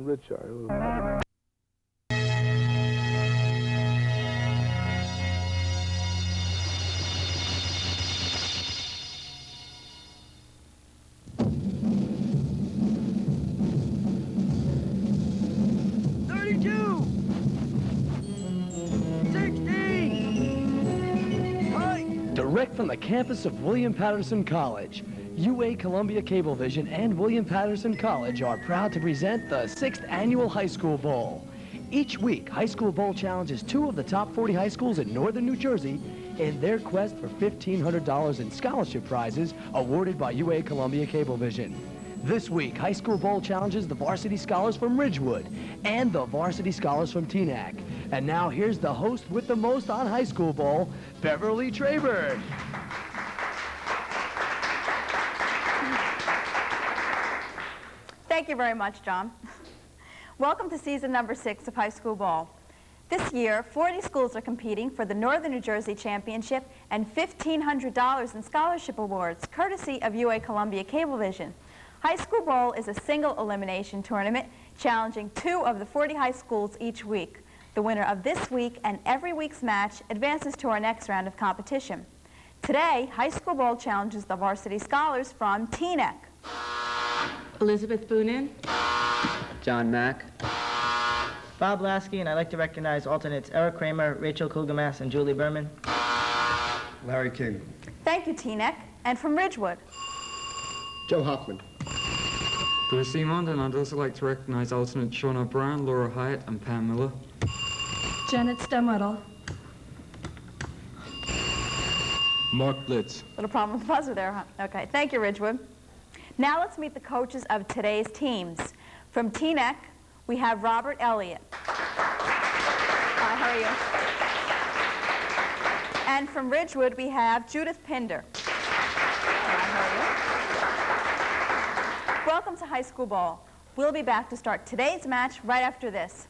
rich are. A little better. Direct from the campus of William Patterson College, UA Columbia Cablevision and William Patterson College are proud to present the 6th Annual High School Bowl. Each week, High School Bowl challenges 2 of the top 40 high schools in northern New Jersey in their quest for $1,500 in scholarship prizes awarded by UA Columbia Cablevision. This week, High School Bowl challenges the varsity scholars from Ridgewood and the varsity scholars from Teaneck. And now here's the host with the most on High School Bowl, Beverly Trayburn. Thank you very much, John. Welcome to season number 6 of High School Bowl. This year, 40 schools are competing for the Northern New Jersey Championship and $1,500 in scholarship awards, courtesy of UA Columbia Cablevision. High School Bowl is a single elimination tournament challenging 2 of the 40 high schools each week. The winner of this week and every week's match advances to our next round of competition. Today, High School Bowl challenges the varsity scholars from Teaneck. Elizabeth Boonin. John Mack. Bob Lasky, and I'd like to recognize alternates Eric Kramer, Rachel Klugamas, and Julie Berman. Larry King. Thank you, Teaneck. And from Ridgewood. Joe Hoffman. Bruce Simond, and I'd also like to recognize alternate Sean O'Brien, Laura Hyatt, and Pam Miller. Janet Stemwettle. Mark Blitz. Little problem with the buzzer there, huh? Okay, thank you, Ridgewood. Now let's meet the coaches of today's teams. From Teaneck, we have Robert Elliott. Hi, how are you? And from Ridgewood, we have Judith Pinder. Hi, how are you? Welcome to High School Bowl. We'll be back to start today's match right after this.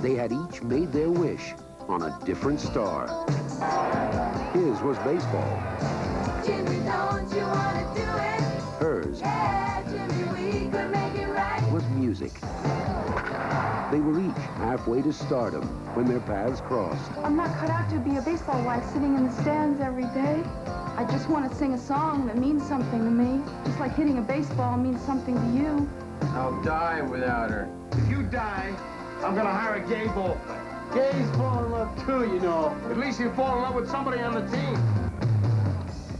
They had each made their wish on a different star. His was baseball. Jimmy, don't you want to do it? Hers Yeah, Jimmy, we could make it right. was music. They were each halfway to stardom when their paths crossed. I'm not cut out to be a baseball wife sitting in the stands every day. I just want to sing a song that means something to me, just like hitting a baseball means something to you. I'll die without her. If you die, I'm gonna hire a gay ball player. Gays fall in love too, you know. At least you fall in love with somebody on the team.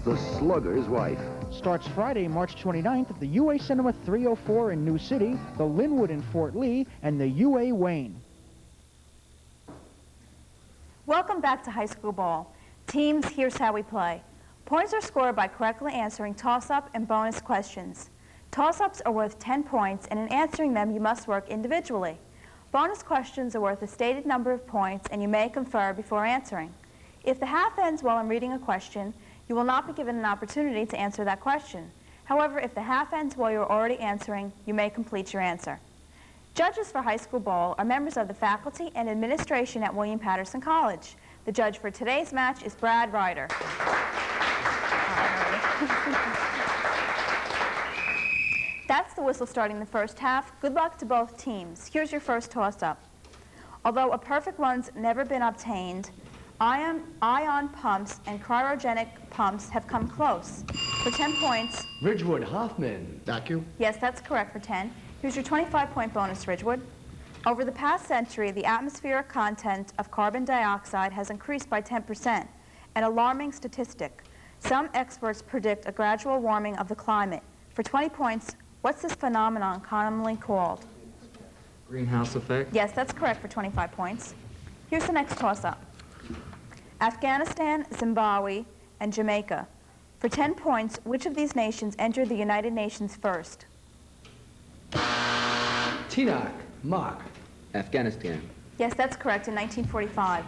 The Slugger's Wife. Starts Friday, March 29th at the UA Cinema 304 in New City, the Linwood in Fort Lee, and the UA Wayne. Welcome back to High School Bowl. Teams, here's how we play. Points are scored by correctly answering toss-up and bonus questions. Toss-ups are worth 10 points, and in answering them, you must work individually. Bonus questions are worth a stated number of points, and you may confer before answering. If the half ends while I'm reading a question, you will not be given an opportunity to answer that question. However, if the half ends while you're already answering, you may complete your answer. Judges for High School Bowl are members of the faculty and administration at William Patterson College. The judge for today's match is Brad Ryder. That's the whistle starting the first half. Good luck to both teams. Here's your first toss-up. Although a perfect run's never been obtained, ion pumps and cryogenic pumps have come close. For 10 points... Ridgewood Hoffman. Vacuum? Yes, that's correct for 10. Here's your 25-point bonus, Ridgewood. Over the past century, the atmospheric content of carbon dioxide has increased by 10%, an alarming statistic. Some experts predict a gradual warming of the climate. For 20 points, what's this phenomenon commonly called? Greenhouse effect. Yes, that's correct for 25 points. Here's the next toss-up. Afghanistan, Zimbabwe, and Jamaica. For 10 points, which of these nations entered the United Nations first? Teaneck. Mock. Afghanistan. Yes, that's correct, in 1945.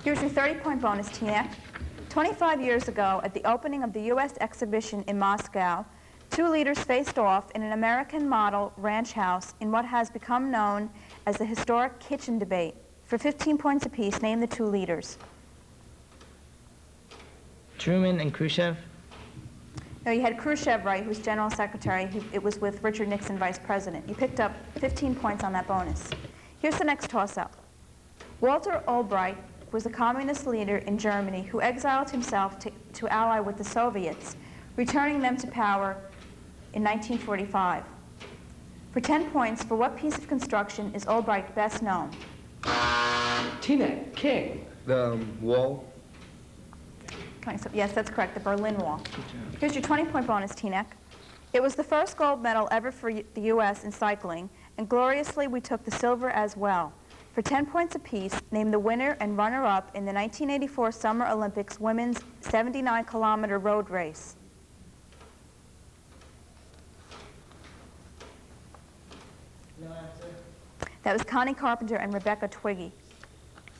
Here's your 30-point bonus, Teaneck. 25 years ago, at the opening of the U.S. exhibition in Moscow, two leaders faced off in an American model ranch house in what has become known as the historic kitchen debate. For 15 points apiece, name the two leaders. Truman and Khrushchev. No, you had Khrushchev right, who was general secretary. It was with Richard Nixon, vice president. You picked up 15 points on that bonus. Here's the next toss-up. Walter Ulbricht was a communist leader in Germany who exiled himself to ally with the Soviets, returning them to power in 1945. For 10 points, for what piece of construction is Ulbricht best known? Teaneck, King. The wall. Yes, that's correct, the Berlin Wall. Here's your 20-point bonus, Teaneck. It was the first gold medal ever for the U.S. in cycling, and gloriously we took the silver as well. For 10 points apiece, name the winner and runner-up in the 1984 Summer Olympics women's 79-kilometer road race. No answer. That was Connie Carpenter and Rebecca Twiggy.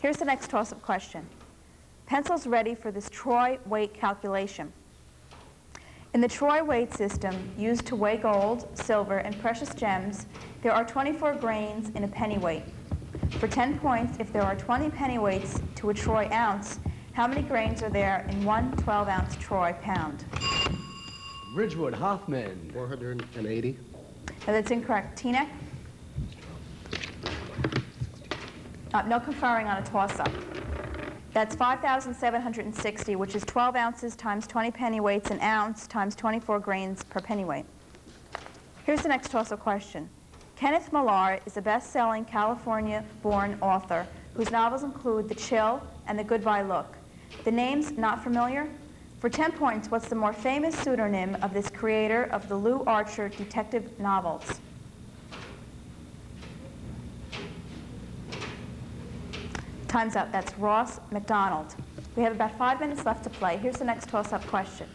Here's the next toss-up question. Pencils ready for this Troy weight calculation. In the Troy weight system, used to weigh gold, silver, and precious gems, there are 24 grains in a pennyweight. For 10 points, if there are 20 pennyweights to a Troy ounce, how many grains are there in one 12-ounce Troy pound? Ridgewood Hoffman. 480. No, that's incorrect. Teaneck? No conferring on a toss-up. That's 5,760, which is 12 ounces times 20 pennyweights, an ounce times 24 grains per pennyweight. Here's the next toss-up question. Kenneth Millar is a best-selling California-born author whose novels include The Chill and The Goodbye Look. The name's not familiar? For 10 points, what's the more famous pseudonym of this creator of the Lou Archer detective novels? Time's up. That's Ross MacDonald. We have about 5 minutes left to play. Here's the next toss-up question.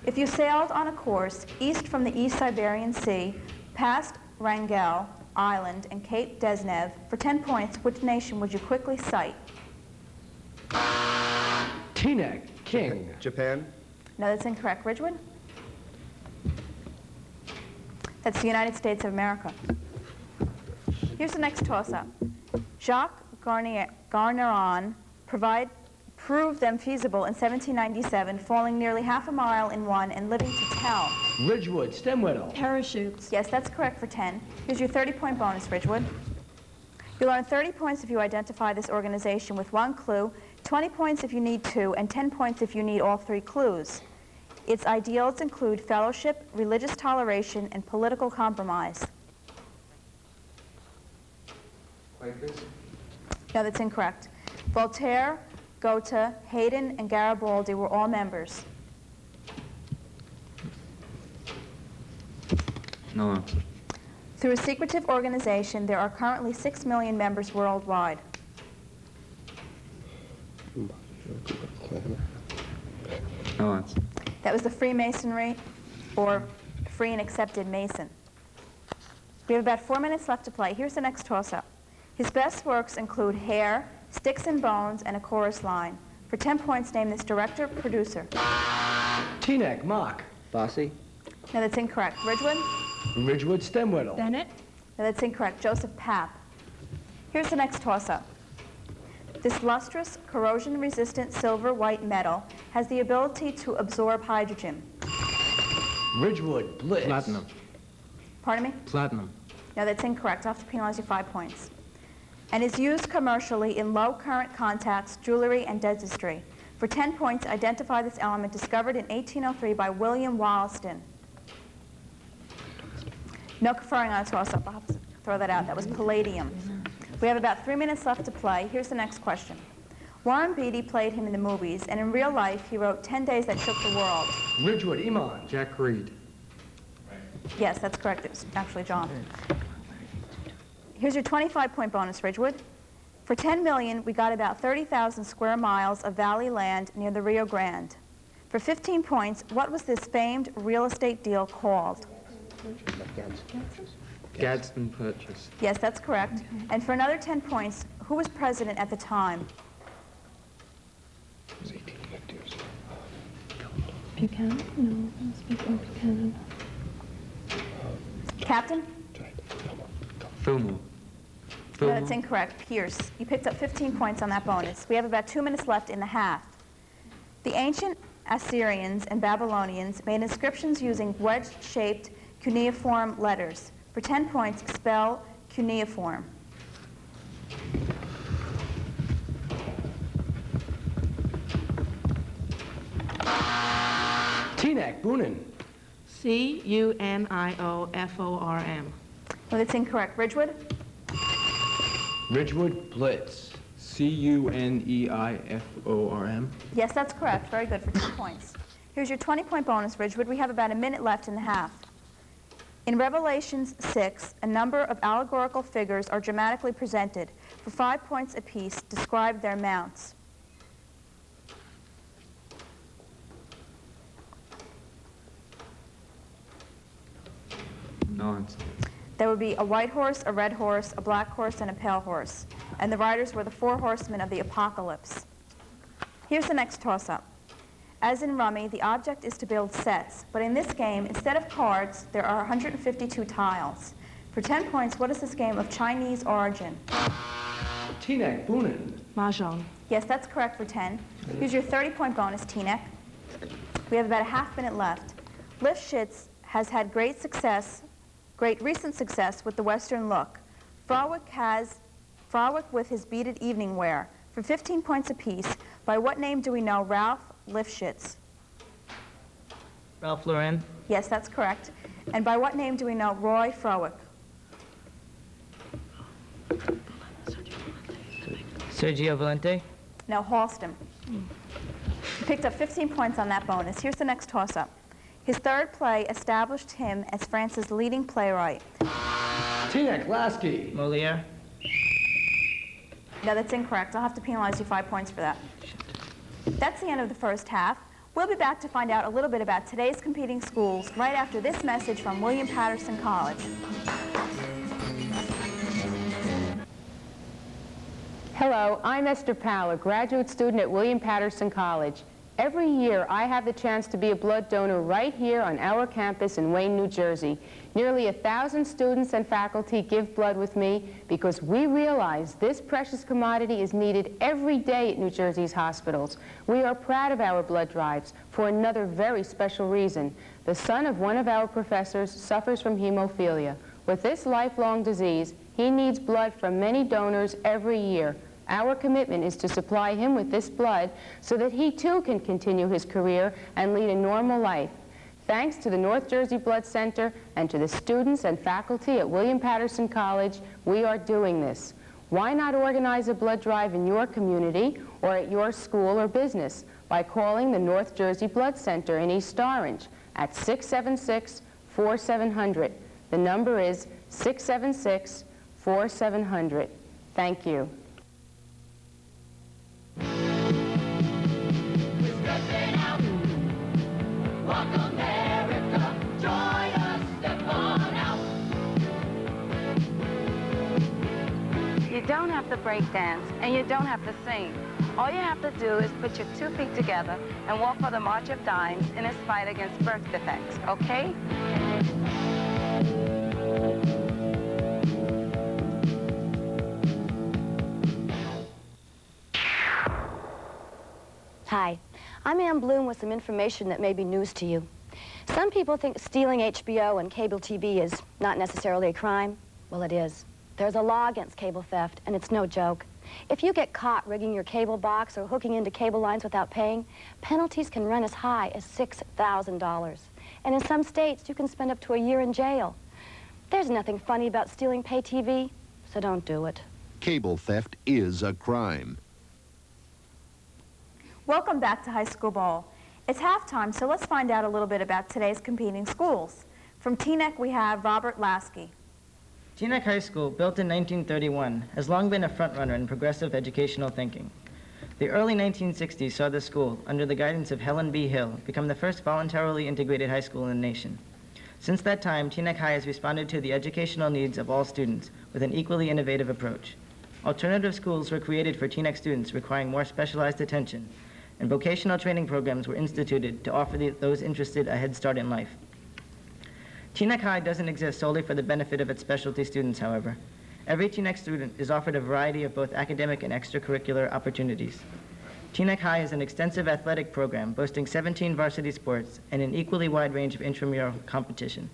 If you sailed on a course east from the East Siberian Sea, past Wrangell Island and Cape Desnev, for 10 points, which nation would you quickly cite? Teaneck, King. Japan. No, that's incorrect. Ridgewood? That's the United States of America. Here's the next toss-up. Jacques Garneron proved them feasible in 1797, falling nearly half a mile in one and living to tell. Ridgewood, Stemwedel. Parachutes. Yes, that's correct for 10. Here's your 30-point bonus, Ridgewood. You'll earn 30 points if you identify this organization with one clue, 20 points if you need 2, and 10 points if you need all 3 clues. Its ideals include fellowship, religious toleration, and political compromise. Quakers. No, that's incorrect. Voltaire, Goethe, Haydn, and Garibaldi were all members. No answer. Through a secretive organization, there are currently 6 million members worldwide. No answer. That was the Freemasonry, or Free and Accepted Mason. We have about 4 minutes left to play. Here's the next toss-up. His best works include Hair, Sticks and Bones, and A Chorus Line. For 10 points, name this director, producer. Teaneck, Mock. Fosse. No, that's incorrect. Ridgewood? Ridgewood, Stemwedel. Bennett. No, that's incorrect. Joseph Papp. Here's the next toss-up. This lustrous, corrosion-resistant silver-white metal has the ability to absorb hydrogen. Ridgewood, Blitz. Platinum. Pardon me? Platinum. No, that's incorrect. I'll have to penalize you 5 points. And is used commercially in low-current contacts, jewelry, and dentistry. For 10 points, identify this element discovered in 1803 by William Wollaston. No conferring on a toss-up. I'll have to throw that out. That was palladium. We have about 3 minutes left to play. Here's the next question. Warren Beatty played him in the movies, and in real life, he wrote 10 Days That Shook the World. Ridgewood, Iman. Jack Reed. Yes, that's correct. It was actually John. Here's your 25-point bonus, Ridgewood. For 10 million, we got about 30,000 square miles of valley land near the Rio Grande. For 15 points, what was this famed real estate deal called? Gadsden Purchase. Yes, that's correct. And for another 10 points, who was president at the time? Buchanan? No, I'm speaking Buchanan. Captain? Fillmore. No, that's incorrect. Pierce. You picked up 15 points on that bonus. We have about 2 minutes left in the half. The ancient Assyrians and Babylonians made inscriptions using wedge-shaped cuneiform letters. For 10 points, spell cuneiform. Teaneck, Boonin. C-U-N-I-O-F-O-R-M. No, that's incorrect. Ridgewood? Ridgewood, Blitz. C-U-N-E-I-F-O-R-M. Yes, that's correct. Very good for 2 points. Here's your 20-point bonus, Ridgewood. We have about a minute left in the half. In Revelations 6, a number of allegorical figures are dramatically presented. For 5 points apiece, describe their mounts. Nonsense. There would be a white horse, a red horse, a black horse, and a pale horse. And the riders were the 4 horsemen of the apocalypse. Here's the next toss-up. As in Rummy, the object is to build sets. But in this game, instead of cards, there are 152 tiles. For 10 points, what is this game of Chinese origin? Teaneck, Boonin. Mahjong. Yes, that's correct for 10. Here's your 30-point bonus, Teaneck. We have about a half minute left. Lifshitz has had great recent success with the Western look. Frolic with his beaded evening wear. For 15 points apiece, by what name do we know Ralph Lifshitz? Ralph Lauren. Yes, that's correct. And by what name do we know Roy Frolic? Sergio Valente. No, Halston. You picked up 15 points on that bonus. Here's the next toss-up. His third play established him as France's leading playwright. Teaneck, Lasky. Moliere. No, that's incorrect. I'll have to penalize you 5 points for that. That's the end of the first half. We'll be back to find out a little bit about today's competing schools right after this message from William Patterson College. Hello, I'm Esther Powell, a graduate student at William Patterson College. Every year, I have the chance to be a blood donor right here on our campus in Wayne, New Jersey. Nearly 1,000 students and faculty give blood with me because we realize this precious commodity is needed every day at New Jersey's hospitals. We are proud of our blood drives for another very special reason. The son of one of our professors suffers from hemophilia. With this lifelong disease, he needs blood from many donors every year. Our commitment is to supply him with this blood so that he too can continue his career and lead a normal life. Thanks to the North Jersey Blood Center and to the students and faculty at William Patterson College, we are doing this. Why not organize a blood drive in your community or at your school or business by calling the North Jersey Blood Center in East Orange at 676-4700. The number is 676-4700. Thank you. You don't have to break dance, and you don't have to sing. All you have to do is put your 2 feet together and walk for the March of Dimes in its fight against birth defects, okay? Hi, I'm Ann Bloom with some information that may be news to you. Some people think stealing HBO and cable TV is not necessarily a crime. Well, it is. There's a law against cable theft, and it's no joke. If you get caught rigging your cable box or hooking into cable lines without paying, penalties can run as high as $6,000. And in some states, you can spend up to a year in jail. There's nothing funny about stealing pay TV, so don't do it. Cable theft is a crime. Welcome back to High School Bowl. It's halftime, so let's find out a little bit about today's competing schools. From Teaneck, we have Robert Lasky. Teaneck High School, built in 1931, has long been a frontrunner in progressive educational thinking. The early 1960s saw the school, under the guidance of Helen B. Hill, become the first voluntarily integrated high school in the nation. Since that time, Teaneck High has responded to the educational needs of all students with an equally innovative approach. Alternative schools were created for Teaneck students requiring more specialized attention, and vocational training programs were instituted to offer those interested a head start in life. Teaneck High doesn't exist solely for the benefit of its specialty students, however. Every Teaneck student is offered a variety of both academic and extracurricular opportunities. Teaneck High has an extensive athletic program boasting 17 varsity sports and an equally wide range of intramural competition.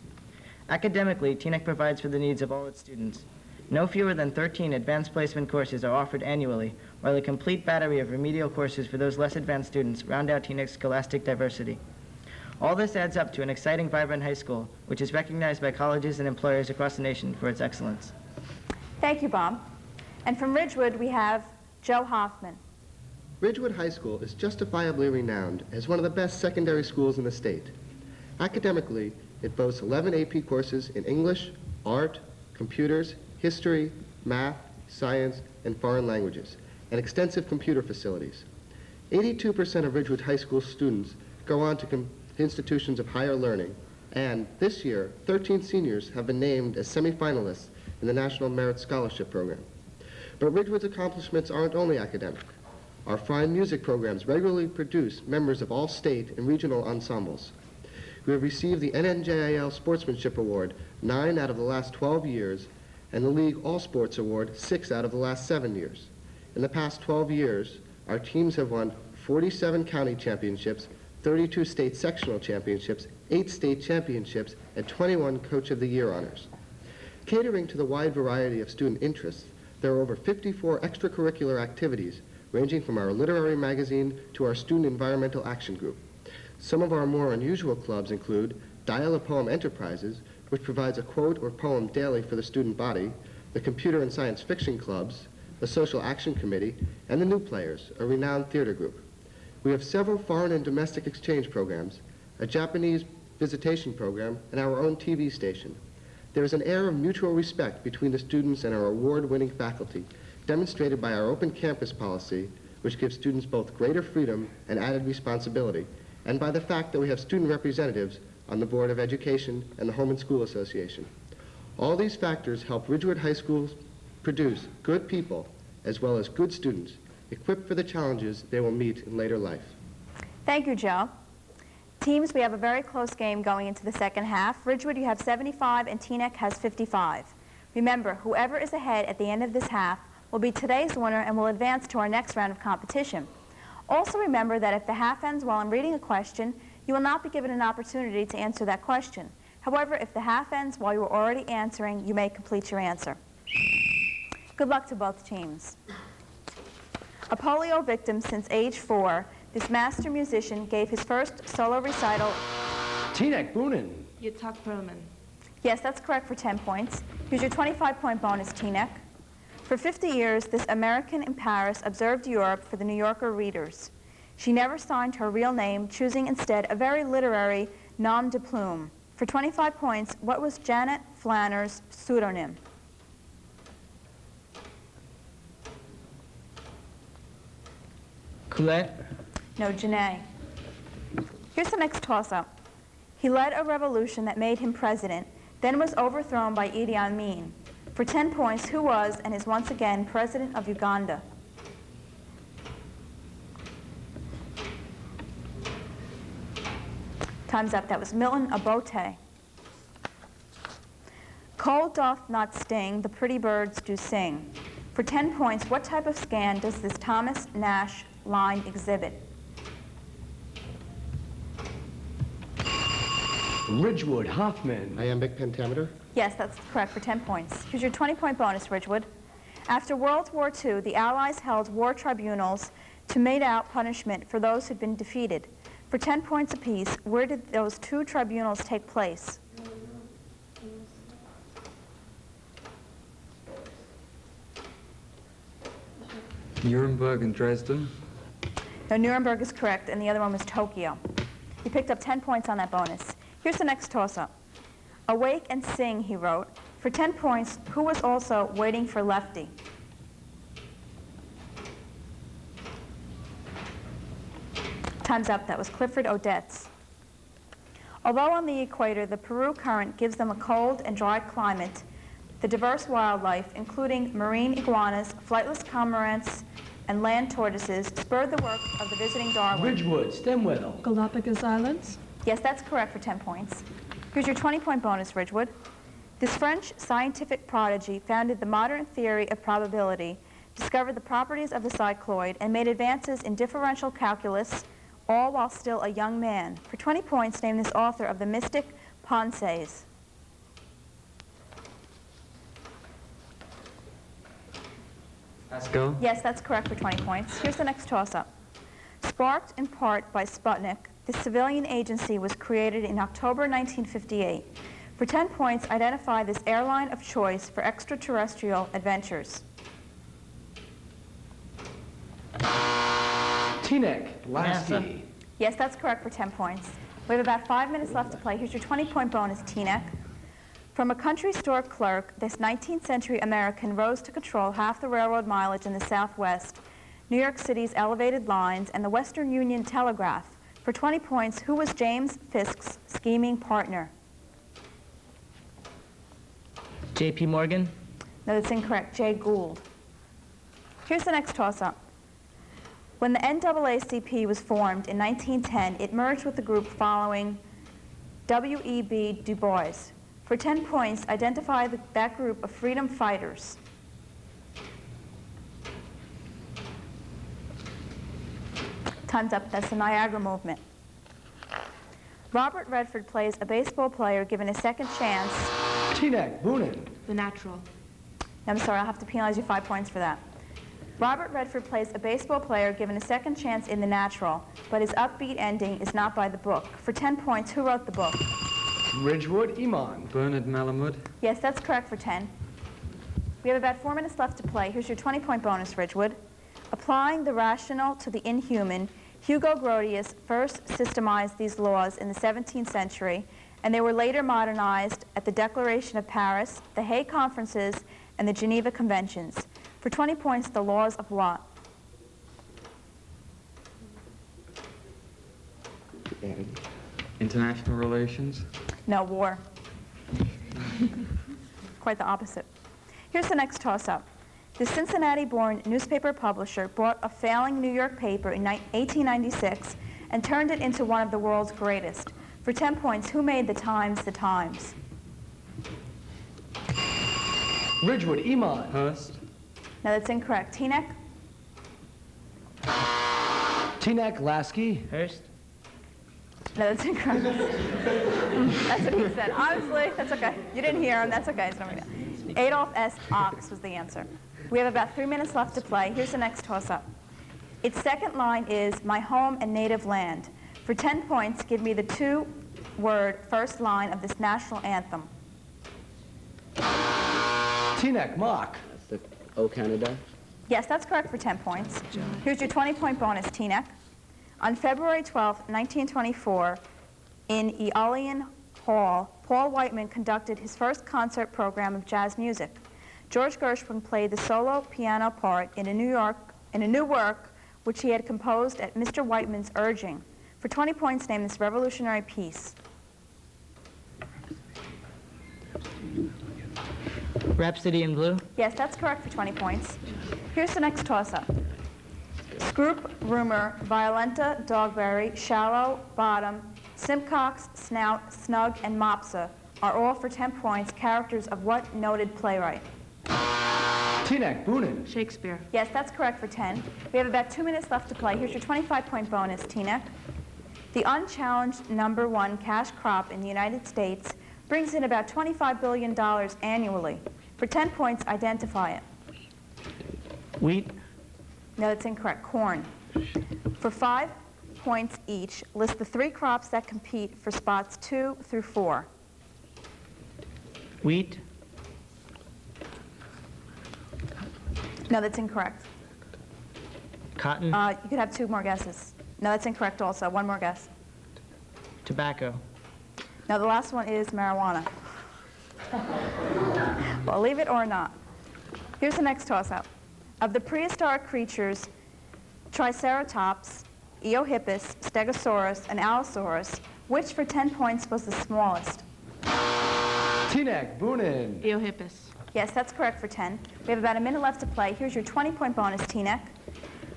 Academically, Teaneck provides for the needs of all its students. No fewer than 13 advanced placement courses are offered annually, while a complete battery of remedial courses for those less advanced students round out Teaneck's scholastic diversity. All this adds up to an exciting, vibrant high school, which is recognized by colleges and employers across the nation for its excellence. Thank you, Bob. And from Ridgewood, we have Joe Hoffman. Ridgewood High School is justifiably renowned as one of the best secondary schools in the state. Academically, it boasts 11 AP courses in English, art, computers, history, math, science, and foreign languages, and extensive computer facilities. 82% of Ridgewood High School students go on to institutions of higher learning, and this year, 13 seniors have been named as semifinalists in the National Merit Scholarship Program. But Ridgewood's accomplishments aren't only academic. Our fine music programs regularly produce members of all state and regional ensembles. We have received the NNJIL Sportsmanship Award 9 out of the last 12 years, and the League All Sports Award 6 out of the last 7 years. In the past 12 years, our teams have won 47 county championships, 32 state sectional championships, 8 state championships, and 21 Coach of the Year honors. Catering to the wide variety of student interests, there are over 54 extracurricular activities ranging from our literary magazine to our student environmental action group. Some of our more unusual clubs include Dial a Poem Enterprises, which provides a quote or poem daily for the student body, the Computer and Science Fiction Clubs, the Social Action Committee, and the New Players, a renowned theater group. We have several foreign and domestic exchange programs, a Japanese visitation program, and our own TV station. There is an air of mutual respect between the students and our award-winning faculty, demonstrated by our open campus policy, which gives students both greater freedom and added responsibility, and by the fact that we have student representatives on the Board of Education and the Home and School Association. All these factors help Ridgewood High School produce good people as well as good students, equipped for the challenges they will meet in later life. Thank you, Joe. Teams, we have a very close game going into the second half. Ridgewood, you have 75, and Teaneck has 55. Remember, whoever is ahead at the end of this half will be today's winner and will advance to our next round of competition. Also remember that if the half ends while I'm reading a question, you will not be given an opportunity to answer that question. However, if the half ends while you are already answering, you may complete your answer. Good luck to both teams. A polio victim since age 4, this master musician gave his first solo recital. Teaneck Boonin. Yitzhak Perlman. Yes, that's correct for 10 points. Here's your 25-point bonus, Teaneck. For 50 years, this American in Paris observed Europe for the New Yorker readers. She never signed her real name, choosing instead a very literary nom de plume. For 25 points, what was Janet Flanner's pseudonym? Colette? No, Janae. Here's the next toss-up. He led a revolution that made him president, then was overthrown by Idi Amin. For 10 points, who was and is once again president of Uganda? Time's up. That was Milton Obote. Cold doth not sting, the pretty birds do sing. For 10 points, what type of scan does this Thomas Nash line exhibit? Ridgewood Hoffman. Iambic pentameter. Yes, that's correct for 10 points. Here's your 20-point bonus, Ridgewood. After World War II, the Allies held war tribunals to mete out punishment for those who'd been defeated. For 10 points apiece, where did those 2 tribunals take place? Nuremberg and Dresden. No, Nuremberg is correct, and the other one was Tokyo. You picked up 10 points on that bonus. Here's the next toss-up. Awake and sing, he wrote. For 10 points, who was also waiting for Lefty? Time's up. That was Clifford Odets. Although on the equator, the Peru current gives them a cold and dry climate, the diverse wildlife, including marine iguanas, flightless cormorants, and land tortoises spurred the work of the visiting Darwin? Ridgewood, stem whale. Galapagos Islands. Yes, that's correct for 10 points. Here's your 20-point bonus, Ridgewood. This French scientific prodigy founded the modern theory of probability, discovered the properties of the cycloid, and made advances in differential calculus, all while still a young man. For 20 points, name this author of the mystic Pensées. Pascal. Yes, that's correct for 20 points. Here's the next toss-up. Sparked in part by Sputnik, this civilian agency was created in October 1958. For 10 points, identify this airline of choice for extraterrestrial adventures. Teaneck, Lasky. Yes, that's correct for 10 points. We have about 5 minutes left to play. Here's your 20-point bonus, Teaneck. From a country store clerk, this 19th century American rose to control half the railroad mileage in the Southwest, New York City's elevated lines, and the Western Union Telegraph. For 20 points, who was James Fisk's scheming partner? J.P. Morgan. No, that's incorrect. Jay Gould. Here's the next toss-up. When the NAACP was formed in 1910, it merged with the group following W.E.B. Du Bois. For 10 points, identify that group of freedom fighters. Time's up. That's the Niagara Movement. Robert Redford plays a baseball player given a second chance. Teaneck, Boonin. The Natural. I'm sorry, I'll have to penalize you 5 points for that. Robert Redford plays a baseball player given a second chance in The Natural, but his upbeat ending is not by the book. For 10 points, who wrote the book? Ridgewood, Iman. Bernard Malamud. Yes, that's correct for 10. We have about 4 minutes left to play. Here's your 20-point bonus, Ridgewood. Applying the rational to the inhuman, Hugo Grotius first systemized these laws in the 17th century, and they were later modernized at the Declaration of Paris, the Hague Conferences, and the Geneva Conventions. For 20 points, the laws of what? International relations. No, war. Quite the opposite. Here's the next toss-up. The Cincinnati-born newspaper publisher bought a failing New York paper in 1896 and turned it into one of the world's greatest. For 10 points, who made the Times the Times? Ridgewood, Iman. Hearst. No, that's incorrect. Teaneck? Teaneck, Lasky. Hearst. No, that's incorrect. That's what he said. Honestly, that's okay. You didn't hear him. That's okay. It's no big deal. Adolph S. Ox was the answer. We have about 3 minutes left to play. Here's the next toss-up. Its second line is, my home and native land. For 10 points, give me the two-word first line of this national anthem. Teaneck, Mock. That's the O Canada. Yes, that's correct for 10 points. Here's your 20-point bonus, Teaneck. On February 12, 1924, in Aeolian Hall, Paul Whiteman conducted his first concert program of jazz music. George Gershwin played the solo piano part in a new work which he had composed at Mr. Whiteman's urging. For 20 points, name this revolutionary piece. Rhapsody in Blue. Yes, that's correct for 20 points. Here's the next toss-up. Scroop, Rumor, Violenta, Dogberry, Shallow, Bottom, Simcox, Snout, Snug, and Mopsa are all for 10 points characters of what noted playwright? Teaneck, Boonin. Shakespeare. Yes, that's correct for 10. We have about 2 minutes left to play. Here's your 25-point bonus, Teaneck. The unchallenged #1 cash crop in the United States brings in about $25 billion annually. For 10 points, identify it. Wheat. No, that's incorrect. Corn. For 5 points each, list the 3 crops that compete for spots 2 through 4. Wheat. No, that's incorrect. Cotton. You could have 2 more guesses. No, that's incorrect also. 1 more guess. Tobacco. Now, the last one is marijuana. Well, leave it or not. Here's the next toss-up. Of the prehistoric creatures, Triceratops, Eohippus, Stegosaurus, and Allosaurus, which for 10 points was the smallest? Teaneck, Boonin. Eohippus. Yes, that's correct for 10. We have about a minute left to play. Here's your 20-point bonus, Teaneck.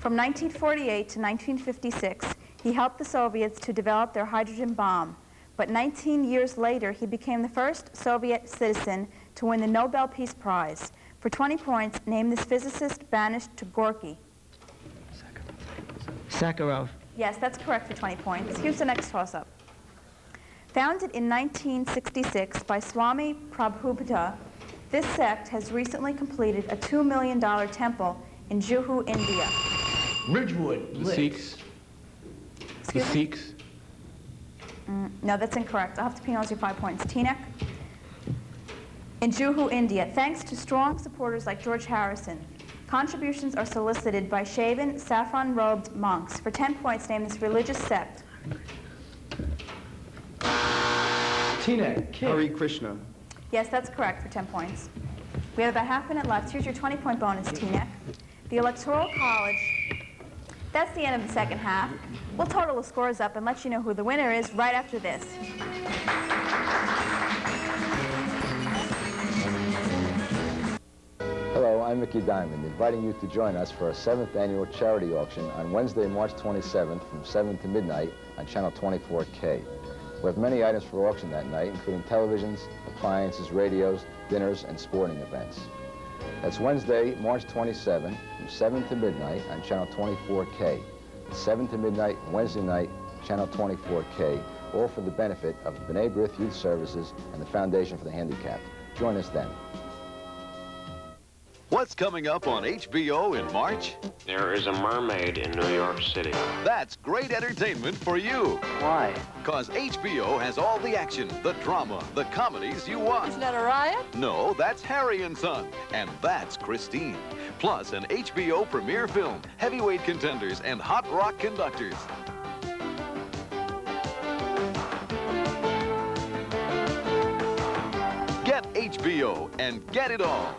From 1948 to 1956, he helped the Soviets to develop their hydrogen bomb. But 19 years later, he became the first Soviet citizen to win the Nobel Peace Prize. For 20 points, name this physicist banished to Gorky. Sakharov. Yes, that's correct for 20 points. Here's the next toss-up. Founded in 1966 by Swami Prabhupada, this sect has recently completed a $2 million temple in Juhu, India. Ridgewood. The Sikhs. The Sikhs. No, that's incorrect. I'll have to penalize you 5 points. Teaneck. In Juhu, India, thanks to strong supporters like George Harrison, contributions are solicited by shaven, saffron-robed monks. For 10 points, name this religious sect. Teaneck. Hare Krishna. Yes, that's correct for 10 points. We have about half a minute left. Here's your 20-point bonus, Teaneck. The Electoral College. That's the end of the second half. We'll total the scores up and let you know who the winner is right after this. Hello, I'm Mickey Diamond, inviting you to join us for our 7th annual charity auction on Wednesday, March 27th from 7 to midnight on Channel 24K. We have many items for auction that night, including televisions, appliances, radios, dinners, and sporting events. That's Wednesday, March 27th from 7 to midnight on Channel 24K. 7 to midnight, Wednesday night, Channel 24K, all for the benefit of B'nai B'rith Youth Services and the Foundation for the Handicapped. Join us then. What's coming up on HBO in March? There is a mermaid in New York City. That's great entertainment for you. Why? Because HBO has all the action, the drama, the comedies you want. Isn't that a riot? No, that's Harry and Son. And that's Christine. Plus an HBO premiere film, heavyweight contenders, and hot rock conductors. Get HBO and get it all.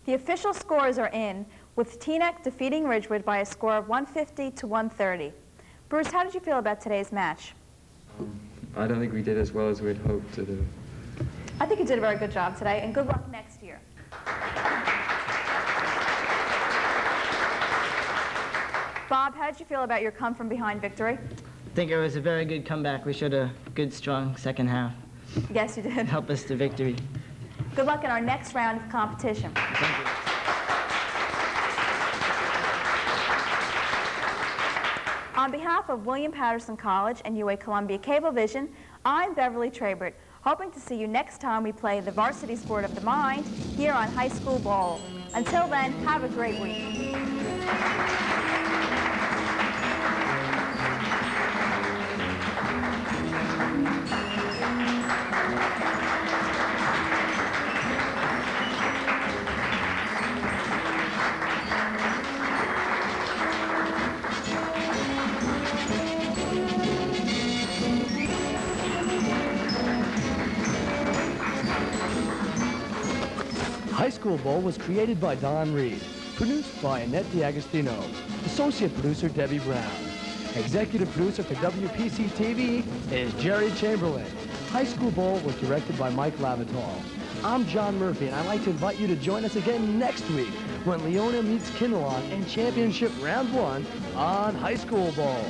The official scores are in, with Teaneck defeating Ridgewood by a score of 150 to 130. Bruce, how did you feel about today's match? I don't think we did as well as we'd hoped to do. I think you did a very good job today, and good luck next year. Bob, how did you feel about your come-from-behind victory? I think it was a very good comeback. We showed a good, strong second half. Yes, you did. Help us to victory. Good luck in our next round of competition. Thank you. On behalf of William Patterson College and UA Columbia Cablevision, I'm Beverly Trabert, hoping to see you next time we play the varsity sport of the mind here on High School Bowl. Until then, have a great week. High School Bowl was created by Don Reed, produced by Annette D'Agostino, associate producer Debbie Brown. Executive producer for WPC-TV is Jerry Chamberlain. High School Bowl was directed by Mike Lavital. I'm John Murphy, and I'd like to invite you to join us again next week when Leona meets Kinnelon in Championship Round 1 on High School Bowl.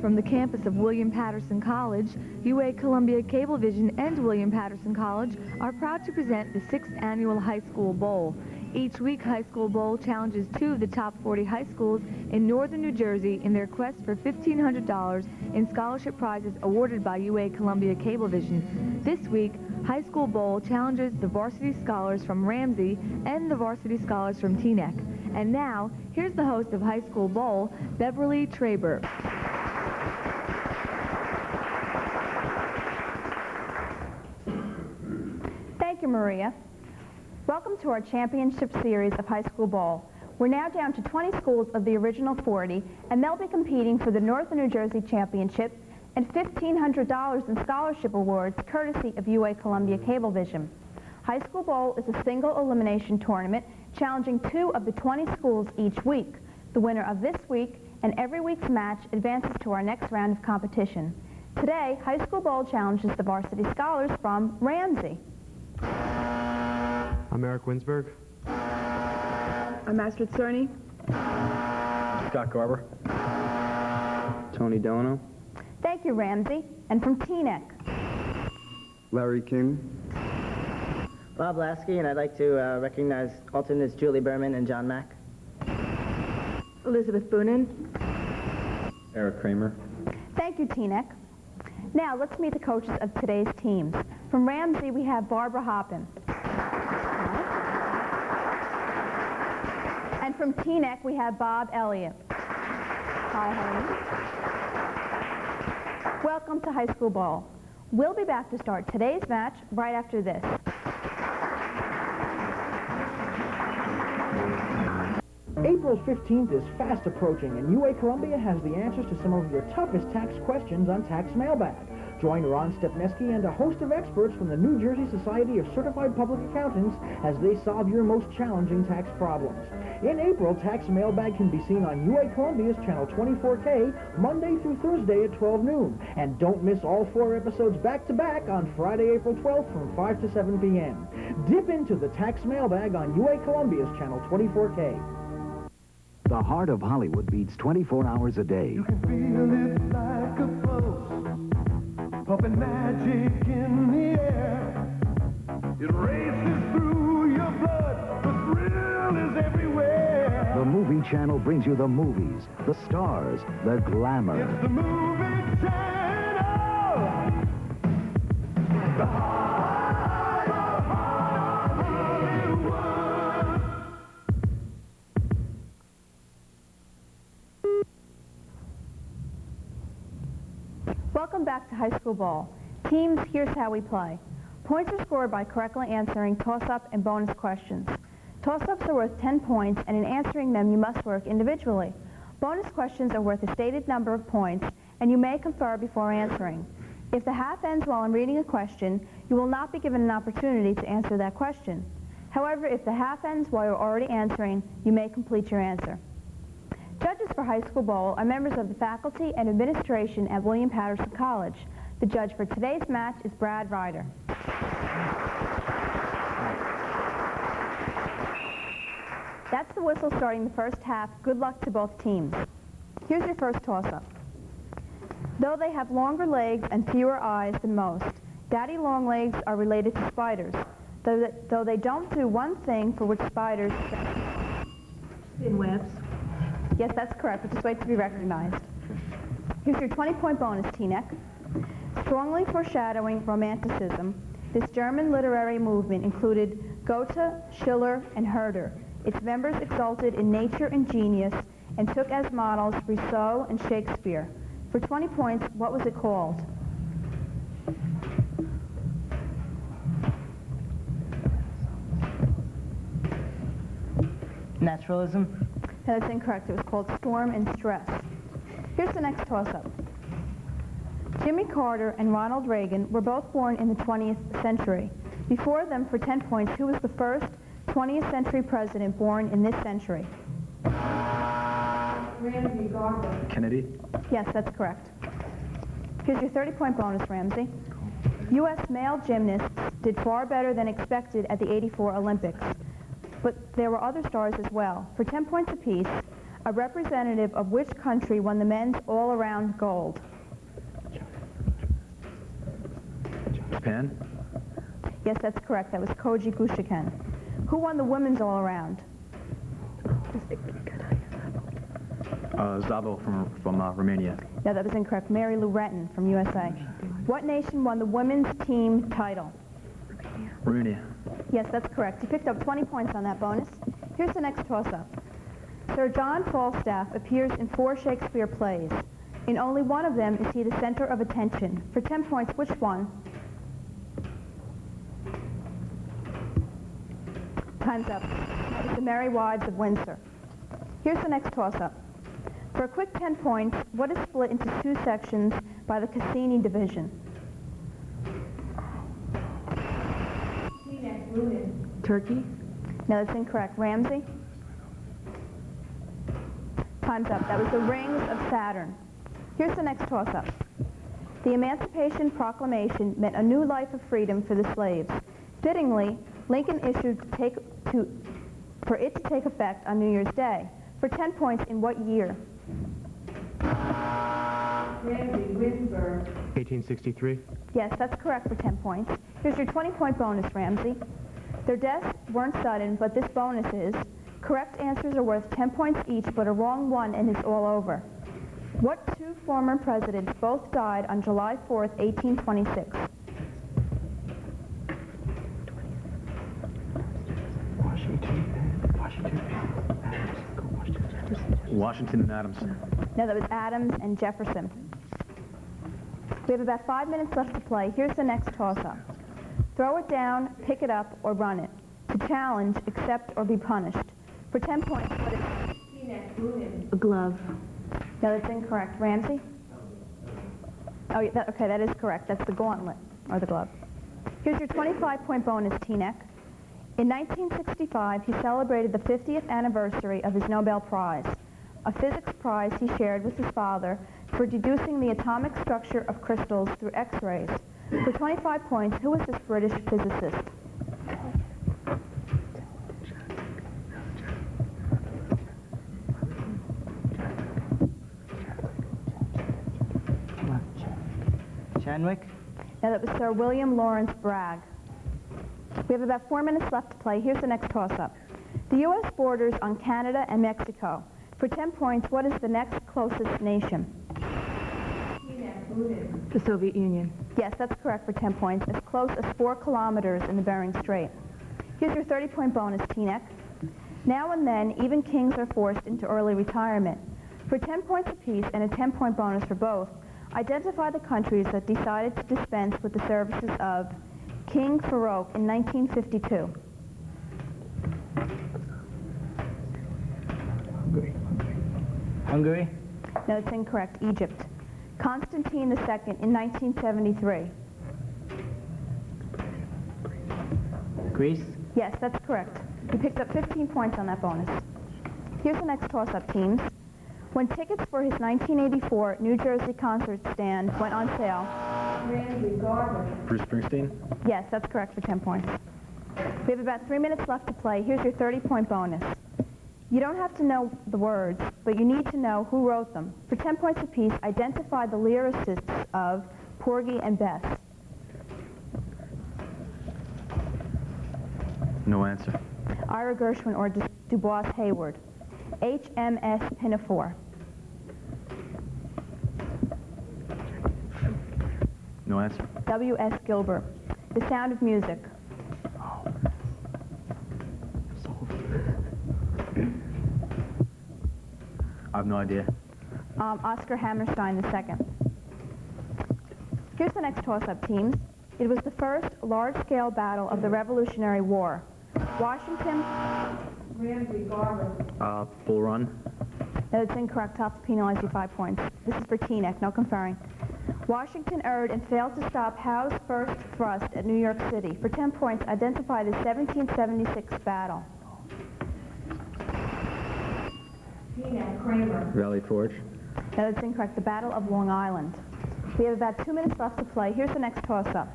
From the campus of William Patterson College, UA Columbia Cablevision and William Patterson College are proud to present the 6th annual High School Bowl. Each week, High School Bowl challenges 2 of the top 40 high schools in northern New Jersey in their quest for $1,500 in scholarship prizes awarded by UA Columbia Cablevision. This week, High School Bowl challenges the varsity scholars from Ramsey and the varsity scholars from Teaneck. And now, here's the host of High School Bowl, Beverly Traber. Thank you, Maria. Welcome to our championship series of High School Bowl. We're now down to 20 schools of the original 40, and they'll be competing for the Northern New Jersey Championship and $1,500 in scholarship awards courtesy of UA Columbia Cablevision. High School Bowl is a single elimination tournament challenging 2 of the 20 schools each week. The winner of this week and every week's match advances to our next round of competition. Today, High School Bowl challenges the varsity scholars from Ramsey. I'm Eric Winsberg. I'm Astrid Cerny. Scott Garber. Tony Dono. Thank you, Ramsey. And from Teaneck. Larry King. Bob Lasky, and I'd like to recognize alternates Julie Berman and John Mack. Elizabeth Boonin. Eric Kramer. Thank you, Teaneck. Now, let's meet the coaches of today's teams. From Ramsey, we have Barbara Hoppin. And from Teaneck, we have Bob Elliott. Hi, honey. Welcome to High School Bowl. We'll be back to start today's match right after this. April 15th is fast approaching, and UA Columbia has the answers to some of your toughest tax questions on Tax Mailbag. Join Ron Stepneski and a host of experts from the New Jersey Society of Certified Public Accountants as they solve your most challenging tax problems. In April, Tax Mailbag can be seen on UA Columbia's Channel 24K Monday through Thursday at 12 noon. And don't miss all 4 episodes back-to-back on Friday, April 12th from 5 to 7 p.m. Dip into the Tax Mailbag on UA Columbia's Channel 24K. The heart of Hollywood beats 24 hours a day. You can feel it like a pulse, pumping magic in the air. It races through your blood, the thrill is everywhere. The Movie Channel brings you the movies, the stars, the glamour. It's the Movie Channel. The heart of Hollywood. Welcome back to High School Bowl. Teams, here's how we play. Points are scored by correctly answering toss-up and bonus questions. Toss-ups are worth 10 points, and in answering them, you must work individually. Bonus questions are worth a stated number of points, and you may confer before answering. If the half ends while I'm reading a question, you will not be given an opportunity to answer that question. However, if the half ends while you're already answering, you may complete your answer. Judges for High School Bowl are members of the faculty and administration at William Patterson College. The judge for today's match is Brad Ryder. That's the whistle starting the first half. Good luck to both teams. Here's your first toss-up. Though they have longer legs and fewer eyes than most, daddy longlegs are related to spiders, though they don't do one thing for which spiders spin webs. Yes, that's correct, but just wait to be recognized. Here's your 20-point bonus, Teaneck. Strongly foreshadowing Romanticism, this German literary movement included Goethe, Schiller, and Herder. Its members exalted in nature and genius and took as models Rousseau and Shakespeare. For 20 points, what was it called? Naturalism? No, that's incorrect. It was called Storm and Stress. Here's the next toss-up. Jimmy Carter and Ronald Reagan were both born in the 20th century. Before them, for 10 points, who was the first 20th century president born in this century? Kennedy. Yes, that's correct. Here's your 30-point bonus, Ramsey. U.S. male gymnasts did far better than expected at the '84 Olympics. But there were other stars as well. For 10 points apiece, a representative of which country won the men's all-around gold? Japan. Yes, that's correct. That was Koji Gushiken. Who won the women's all-around? Zavo from Romania. No, that was incorrect. Mary Lou Retton from USA. What nation won the women's team title? Romania. Yes, that's correct. You picked up 20 points on that bonus. Here's the next toss-up. Sir John Falstaff appears in 4 Shakespeare plays. In only one of them is he the center of attention. For 10 points, which one? Time's up. It's The Merry Wives of Windsor. Here's the next toss-up. For a quick 10 points, what is split into 2 sections by the Cassini division? Turkey. No, that's incorrect. Ramsey? Time's up. That was the Rings of Saturn. Here's the next toss-up. The Emancipation Proclamation meant a new life of freedom for the slaves. Fittingly, Lincoln issued for it to take effect on New Year's Day. For 10 points, in what year? Ramsey, Winsburg. 1863. Yes, that's correct for 10 points. Here's your 20-point bonus, Ramsey. Their deaths weren't sudden, but this bonus is. Correct answers are worth 10 points each, but a wrong one and it's all over. What 2 former presidents both died on July 4th, 1826? Washington and Adams. No, that was Adams and Jefferson. We have about 5 minutes left to play. Here's the next toss-up. Throw it down, pick it up, or run it. To challenge, accept, or be punished. For 10 points, what is A glove. No, that's incorrect. Ramsey? Oh, yeah, okay, that is correct. That's the gauntlet, or the glove. Here's your 25-point bonus, Teaneck. In 1965, he celebrated the 50th anniversary of his Nobel Prize, a physics prize he shared with his father for deducing the atomic structure of crystals through X-rays. For 25 points, who was this British physicist? Chadwick? No, that was Sir William Lawrence Bragg. We have about 4 minutes left to play. Here's the next toss-up. The U.S. borders on Canada and Mexico. For 10 points, what is the next closest nation? The Soviet Union. Yes, that's correct for 10 points, as close as 4 kilometers in the Bering Strait. Here's your 30-point bonus, Teaneck. Now and then, even kings are forced into early retirement. For 10 points apiece and a 10-point bonus for both, identify the countries that decided to dispense with the services of King Farouk in 1952. Hungary? No, that's incorrect. Egypt. Constantine II in 1973. Greece? Yes, that's correct. You picked up 15 points on that bonus. Here's the next toss-up, teams. When tickets for his 1984 New Jersey concert stand went on sale... Bruce Springsteen. Yes, that's correct for 10 points. We have about 3 minutes left to play. Here's your 30-point bonus. You don't have to know the words, but you need to know who wrote them. For 10 points apiece, identify the lyricists of Porgy and Bess. No answer. Ira Gershwin or Dubois Hayward. HMS Pinafore. No answer. W.S. Gilbert. The Sound of Music. I have no idea. Oscar Hammerstein II. Here's the next toss-up, teams. It was the first large-scale battle of the Revolutionary War. Washington... Ramsey, Garber. Bull Run. No, that's incorrect. I'll have to penalize you 5 points. This is for Teaneck, no conferring. Washington erred and failed to stop Howe's first thrust at New York City. For 10 points, identify the 1776 battle. Teaneck, Kramer. Valley Forge. No, that's incorrect. The Battle of Long Island. We have about 2 minutes left to play. Here's the next toss-up.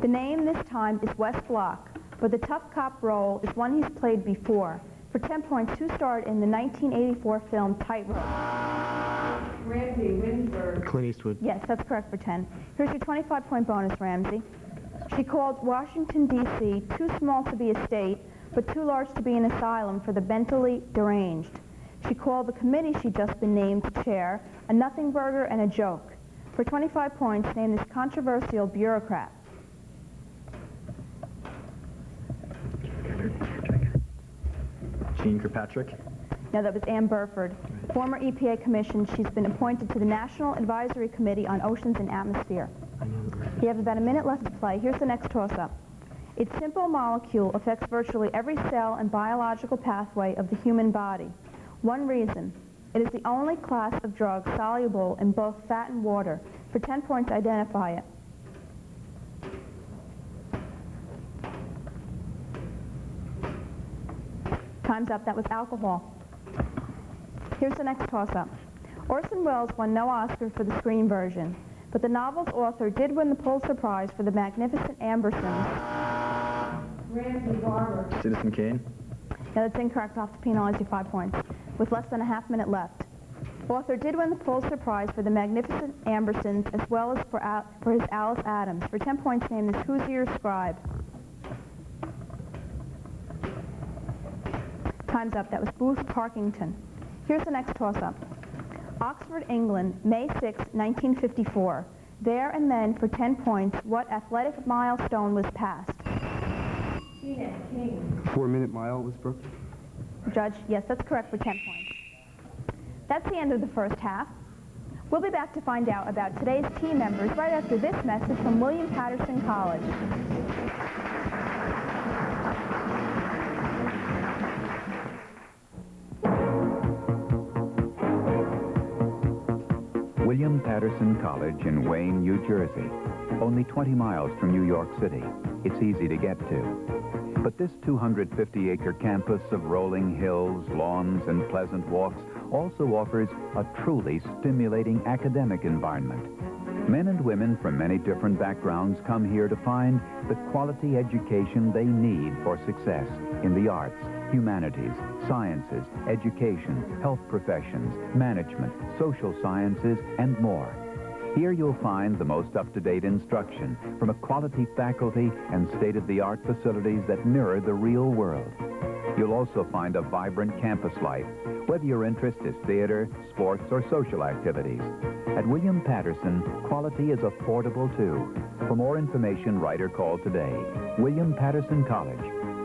The name this time is Wes Block, but the tough cop role is one he's played before. For 10 points, who starred in the 1984 film Tightrope? Ramsey, Winsburg. Clint Eastwood. Yes, that's correct for 10. Here's your 25-point bonus, Ramsey. She called Washington, D.C. too small to be a state, but too large to be an asylum for the mentally deranged. She called the committee she'd just been named to chair a nothing burger and a joke. For 25 points, name this controversial bureaucrat. Jean Kirkpatrick. No, that was Ann Burford. Former EPA commission, she's been appointed to the National Advisory Committee on Oceans and Atmosphere. You have about a minute left to play. Here's the next toss-up. Its simple molecule affects virtually every cell and biological pathway of the human body. One reason, it is the only class of drug soluble in both fat and water. For 10 points, identify it. Time's up. That was alcohol. Here's the next toss-up. Orson Welles won no Oscar for the screen version, but the novel's author did win the Pulitzer Prize for The Magnificent Ambersons. Ramsey Garber. Citizen Kane. Now that's incorrect. I'll have to penalize you 5 points, with less than a half minute left. Author did win the Pulitzer Prize for The Magnificent Ambersons, as well as for his Alice Adams. For 10 points, name this Hoosier scribe. Time's up. That was Booth Parkington. Here's the next toss-up. Oxford, England, May 6, 1954. There and then, for 10 points, what athletic milestone was passed? Teaneck, King. 4-minute mile was broken. Judge, yes, that's correct for 10 points. That's the end of the first half. We'll be back to find out about today's team members right after this message from William Patterson College. William Patterson College in Wayne, New Jersey. Only 20 miles from New York City. It's easy to get to. But this 250-acre campus of rolling hills, lawns, and pleasant walks also offers a truly stimulating academic environment. Men and women from many different backgrounds come here to find the quality education they need for success in the arts, humanities, sciences, education, health professions, management, social sciences, and more. Here you'll find the most up-to-date instruction from a quality faculty and state-of-the-art facilities that mirror the real world. You'll also find a vibrant campus life, whether your interest is theater, sports, or social activities. At William Patterson, quality is affordable too. For more information, write or call today. William Patterson College.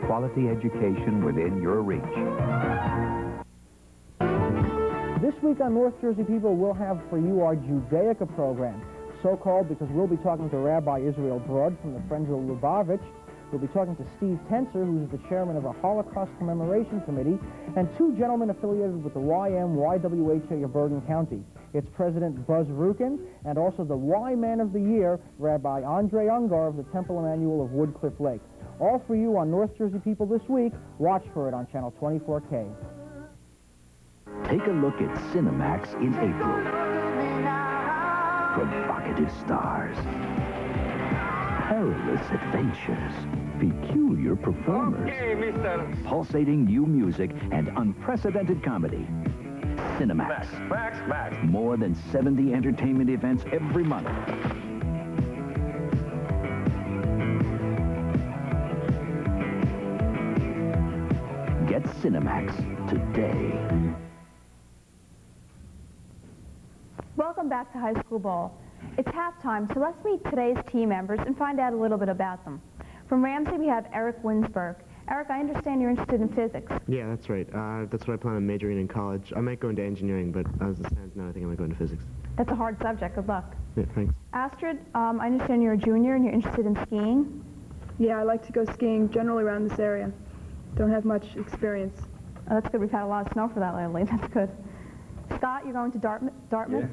Quality education within your reach. This week on North Jersey People, we'll have for you our Judaica program. So-called because we'll be talking to Rabbi Israel Broad from the Friends of Lubavitch. We'll be talking to Steve Tenser, who's the chairman of a Holocaust Commemoration Committee, and two gentlemen affiliated with the YMYWHA of Bergen County. It's President Buzz Rukin and also the Y Man of the Year, Rabbi Andre Ungar of the Temple Emmanuel of Woodcliff Lake. All for you on North Jersey People this week. Watch for it on Channel 24K. Take a look at Cinemax in April. Provocative stars, perilous adventures, peculiar performers, pulsating new music, and unprecedented comedy. Cinemax. Max. More than 70 entertainment events every month. Get Cinemax today. Welcome back to High School Bowl. It's halftime, so let's meet today's team members and find out a little bit about them. From Ramsey, we have Eric Winsberg. Eric, I understand you're interested in physics. Yeah, that's right. That's what I plan on majoring in college. I might go into engineering, but as it stands now, I think I might go into physics. That's a hard subject. Good luck. Yeah, thanks. Astrid, I understand you're a junior and you're interested in skiing. Yeah, I like to go skiing generally around this area. Don't have much experience. Oh, that's good. We've had a lot of snow for that lately. That's good. Scott, you're going to Dartmouth? Yeah.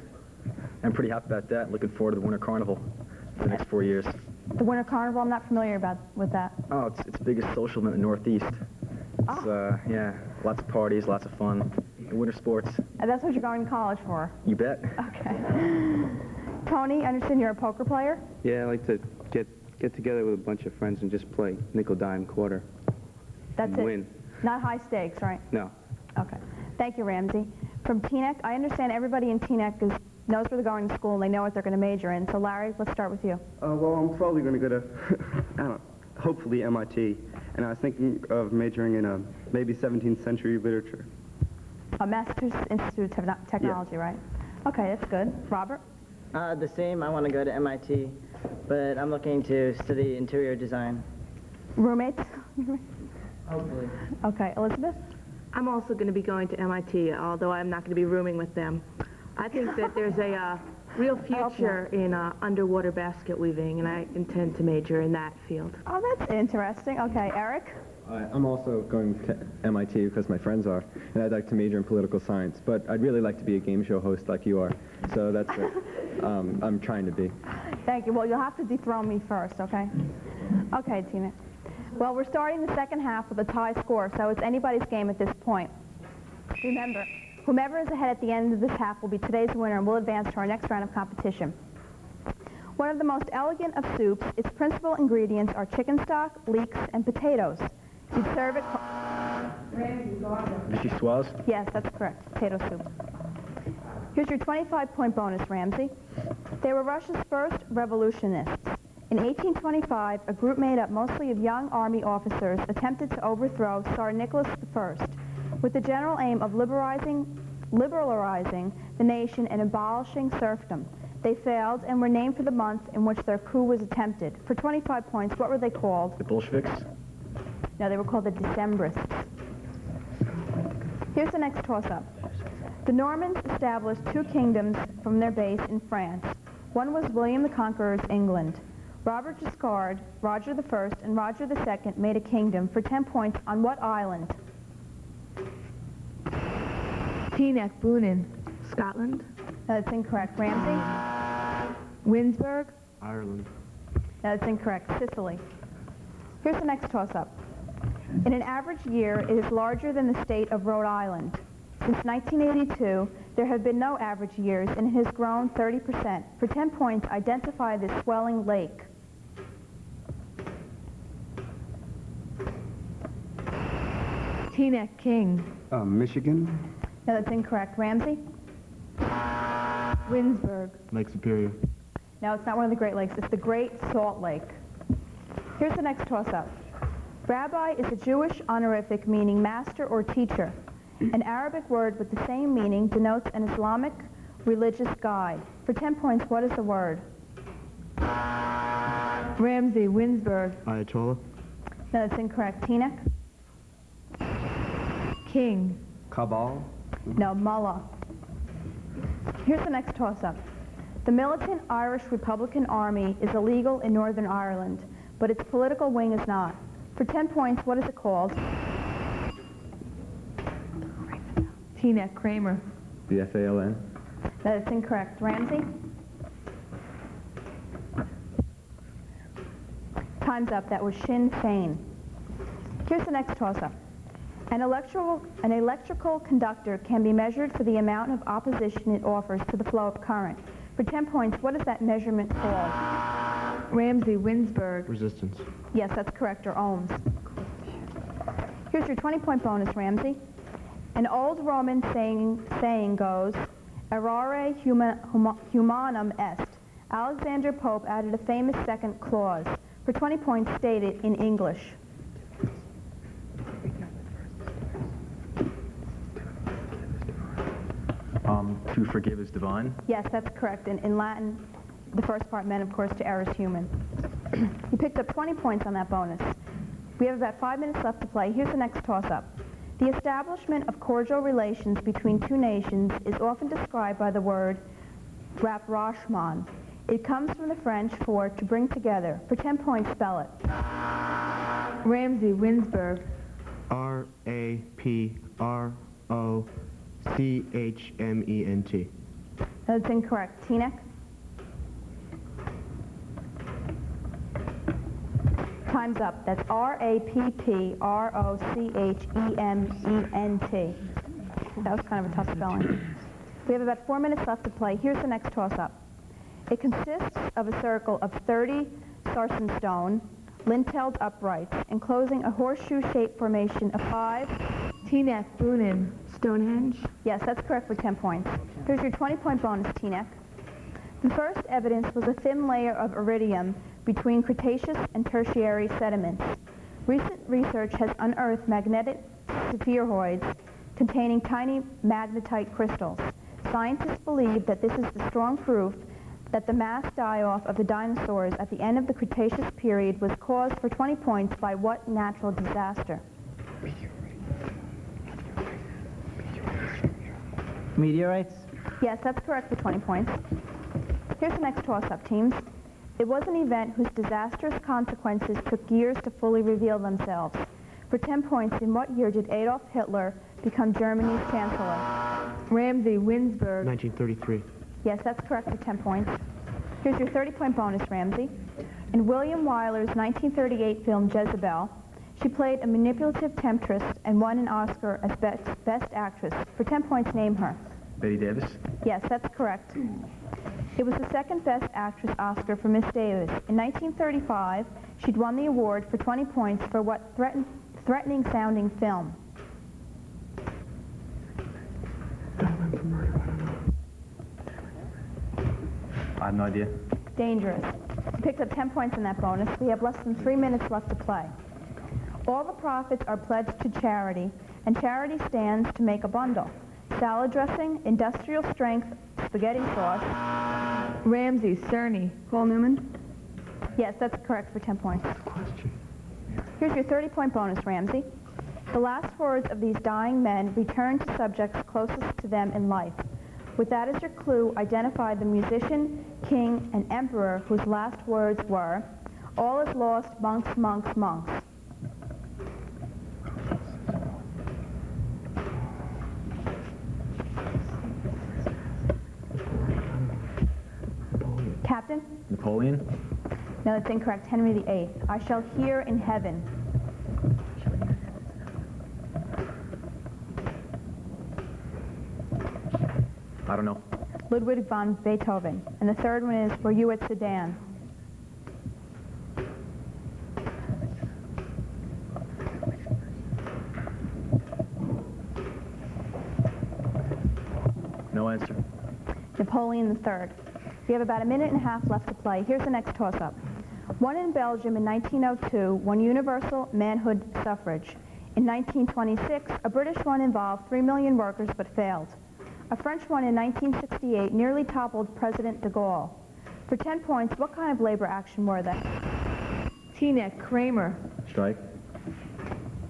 I'm pretty happy about that. Looking forward to the Winter Carnival for the next 4 years. The Winter Carnival, I'm not familiar with that. Oh, it's the biggest social event in the Northeast. It's, yeah, lots of parties, lots of fun, winter sports. And that's what you're going to college for? You bet. Okay. Tony, I understand you're a poker player? Yeah, I like to get together with a bunch of friends and just play nickel, dime, quarter. That's and it? Win. Not high stakes, right? No. Okay. Thank you, Ramsey. From Teaneck, I understand everybody in Teaneck knows where they're going to school and they know what they're going to major in. So, Larry, let's start with you. Well, I'm probably going to go to, I don't know, hopefully MIT. And I was thinking of majoring in maybe 17th century literature. Massachusetts Institute of Technology, right? Okay, that's good. Robert? The same. I want to go to MIT, but I'm looking to study interior design. Roommates? Hopefully. Okay. Elizabeth? I'm also going to be going to MIT, although I'm not going to be rooming with them. I think that there's a real future in underwater basket weaving, and I intend to major in that field. Oh, that's interesting. Okay, Eric? I'm also going to MIT because my friends are, and I'd like to major in political science, but I'd really like to be a game show host like you are, so that's what I'm trying to be. Thank you. Well, you'll have to dethrone me first, okay? Okay, Tina. Well, we're starting the second half with a tie score, so it's anybody's game at this point. Remember, whomever is ahead at the end of this half will be today's winner and will advance to our next round of competition. One of the most elegant of soups, its principal ingredients are chicken stock, leeks, and potatoes. You serve it... Vichyssoise? Yes, that's correct. Potato soup. Here's your 25-point bonus, Ramsey. They were Russia's first revolutionists. In 1825, a group made up mostly of young army officers attempted to overthrow Tsar Nicholas I with the general aim of liberalizing the nation and abolishing serfdom. They failed and were named for the month in which their coup was attempted. For 25 points, what were they called? The Bolsheviks? No, they were called the Decembrists. Here's the next toss-up. The Normans established two kingdoms from their base in France. One was William the Conqueror's England. Robert Guiscard, Roger I, and Roger II made a kingdom for 10 points on what island? Teaneck, Boonin, Scotland. No, that's incorrect. Ramsey? Winsburg. Ireland. No, that's incorrect. Sicily. Here's the next toss-up. In an average year, it is larger than the state of Rhode Island. Since 1982, there have been no average years, and it has grown 30%. For 10 points, identify this swelling lake. Teaneck, King. Michigan. No, that's incorrect. Ramsey? Winsburg. Lake Superior. No, it's not one of the Great Lakes. It's the Great Salt Lake. Here's the next toss-up. Rabbi is a Jewish honorific meaning master or teacher. An Arabic word with the same meaning denotes an Islamic religious guide. For 10 points, what is the word? Ramsey, Winsburg. Ayatollah. No, that's incorrect. Teaneck? King. Cabal. No, Mullah. Here's the next toss-up. The militant Irish Republican Army is illegal in Northern Ireland, but its political wing is not. For 10 points, what is it called? Teaneck, Kramer. The FALN? That is incorrect. Ramsey? Time's up. That was Sinn Féin. Here's the next toss-up. An electrical conductor can be measured for the amount of opposition it offers to the flow of current. For 10 points, what is that measurement called? Ramsey, Winsburg. Resistance. Yes, that's correct, or ohms. Here's your 20-point bonus, Ramsey. An old Roman saying goes, errare humanum est. Alexander Pope added a famous second clause. For 20 points, state it in English. To forgive is divine. Yes, that's correct. In Latin, the first part meant, of course, to err is human. You picked up 20 points on that bonus. We have about 5 minutes left to play. Here's the next toss-up. The establishment of cordial relations between two nations is often described by the word rapprochement. It comes from the French for to bring together. For 10 points, spell it. Ramsey, Winsburg. R-A-P-R-O-C-H-M-E-N-T. That's incorrect. Teaneck? Time's up. That's R-A-P-P-R-O-C-H-E-M-E-N-T. That was kind of a tough spelling. We have about 4 minutes left to play. Here's the next toss-up. It consists of a circle of 30 sarsen stone, lintelled uprights, enclosing a horseshoe-shaped formation of 5. Teaneck, Boonin. Stonehenge? Yes, that's correct for 10 points. Here's your 20-point bonus, Teaneck. The first evidence was a thin layer of iridium between Cretaceous and Tertiary sediments. Recent research has unearthed magnetic spheroids containing tiny magnetite crystals. Scientists believe that this is the strong proof that the mass die-off of the dinosaurs at the end of the Cretaceous period was caused for 20 points by what natural disaster? Meteorites? Yes, that's correct for 20 points. Here's the next toss-up, teams. It was an event whose disastrous consequences took years to fully reveal themselves. For 10 points, in what year did Adolf Hitler become Germany's chancellor? Ramsey, Winsberg. 1933. Yes, that's correct for 10 points. Here's your 30-point bonus, Ramsey. In William Wyler's 1938 film Jezebel, she played a manipulative temptress and won an Oscar as Best Actress. For 10 points, name her. Betty Davis. Yes, that's correct. It was the second Best Actress Oscar for Miss Davis. In 1935, she'd won the award for 20 points for what threatening-sounding film? I have no idea. Dangerous. You picked up 10 points in that bonus. We have less than 3 minutes left to play. All the profits are pledged to charity, and charity stands to make a bundle. Salad dressing, industrial strength, spaghetti sauce. Ramsey, Cerny. Paul Newman. Yes, that's correct for 10 points. Here's your 30-point bonus, Ramsey. The last words of these dying men return to subjects closest to them in life. With that as your clue, identify the musician, king, and emperor whose last words were, "All is lost, monks, monks, monks." Captain? Napoleon. No, that's incorrect. Henry VIII. I shall hear in heaven. I don't know. Ludwig von Beethoven. And the third one is, were you at Sedan? No answer. Napoleon III. We have about a minute and a half left to play. Here's the next toss-up. Won in Belgium in 1902, won universal manhood suffrage. In 1926, a British one involved 3 million workers but failed. A French one in 1968 nearly toppled President de Gaulle. For 10 points, what kind of labor action were they? Teaneck, Kramer. Strike.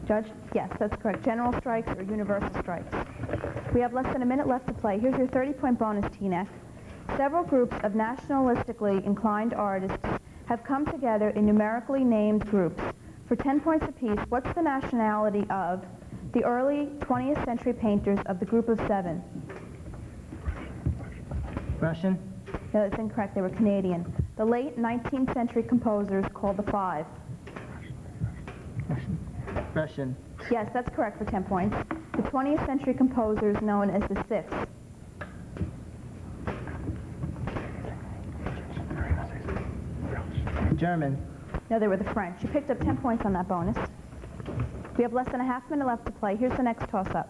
Judge? Yes, that's correct. General strikes or universal strikes. We have less than a minute left to play. Here's your 30-point bonus, Teaneck. Several groups of nationalistically inclined artists have come together in numerically named groups. For 10 points apiece, what's the nationality of the early 20th century painters of the group of 7? Russian? No, that's incorrect. They were Canadian. The late 19th century composers called the 5. Russian. Yes, that's correct for 10 points. The 20th century composers known as the 6. German. No, they were the French. You picked up 10 points on that bonus. We have less than a half minute left to play. Here's the next toss-up.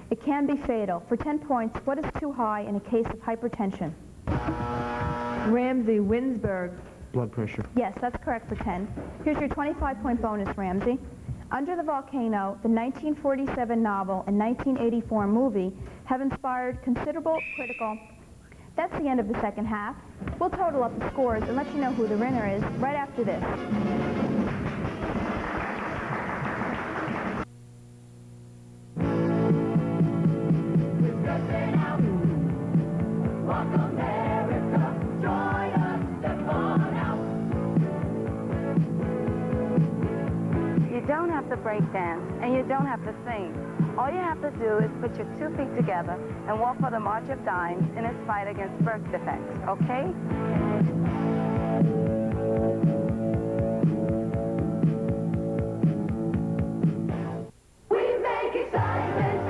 It can be fatal. For 10 points, what is too high in a case of hypertension? Ramsey, Winsberg. Blood pressure. Yes, that's correct for 10. Here's your 25-point bonus, Ramsey. Under the Volcano, the 1947 novel and 1984 movie have inspired considerable critical... That's the end of the second half. We'll total up the scores and let you know who the winner is right after this. You don't have to break dance, and you don't have to sing. All you have to do is put your 2 feet together and walk for the March of Dimes in its fight against birth defects, okay? We make excitement,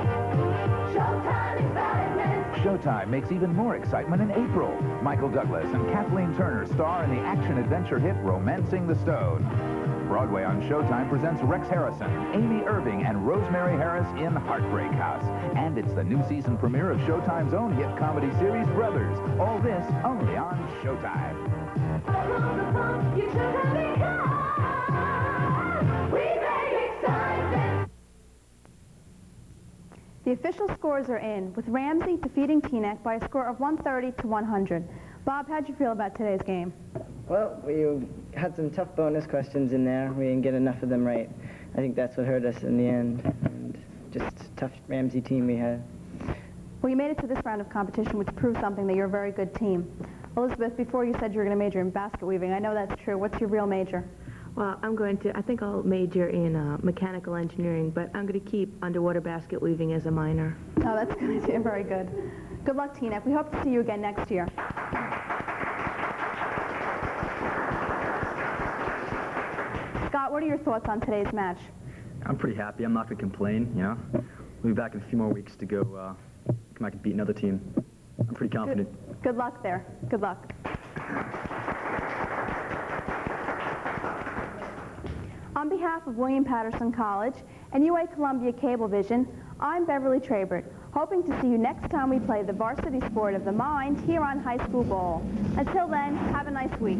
Showtime excitement. Showtime makes even more excitement in April. Michael Douglas and Kathleen Turner star in the action-adventure hit Romancing the Stone. Broadway on Showtime presents Rex Harrison, Amy Irving, and Rosemary Harris in Heartbreak House. And it's the new season premiere of Showtime's own hit comedy series, Brothers. All this only on Showtime. You should have it come. We make excitement. The official scores are in, with Ramsey defeating Teaneck by a score of 130 to 100. Bob, how'd you feel about today's game? Well, we had some tough bonus questions in there. We didn't get enough of them right. I think that's what hurt us in the end. And just a tough Ramsey team we had. Well, you made it to this round of competition, which proves something that you're a very good team. Elizabeth, before you said you were going to major in basket weaving. I know that's true. What's your real major? Well, I think I'll major in mechanical engineering, but I'm going to keep underwater basket weaving as a minor. Oh, that's good. Very good. Good luck, Teaneck. We hope to see you again next year. Scott, what are your thoughts on today's match? I'm pretty happy. I'm not going to complain, you know. We'll be back in a few more weeks to go come back and beat another team. I'm pretty confident. Good luck there. Good luck. On behalf of William Patterson College and UA Columbia Cablevision, I'm Beverly Trabert, hoping to see you next time we play the varsity sport of the mind here on High School Bowl. Until then, have a nice week.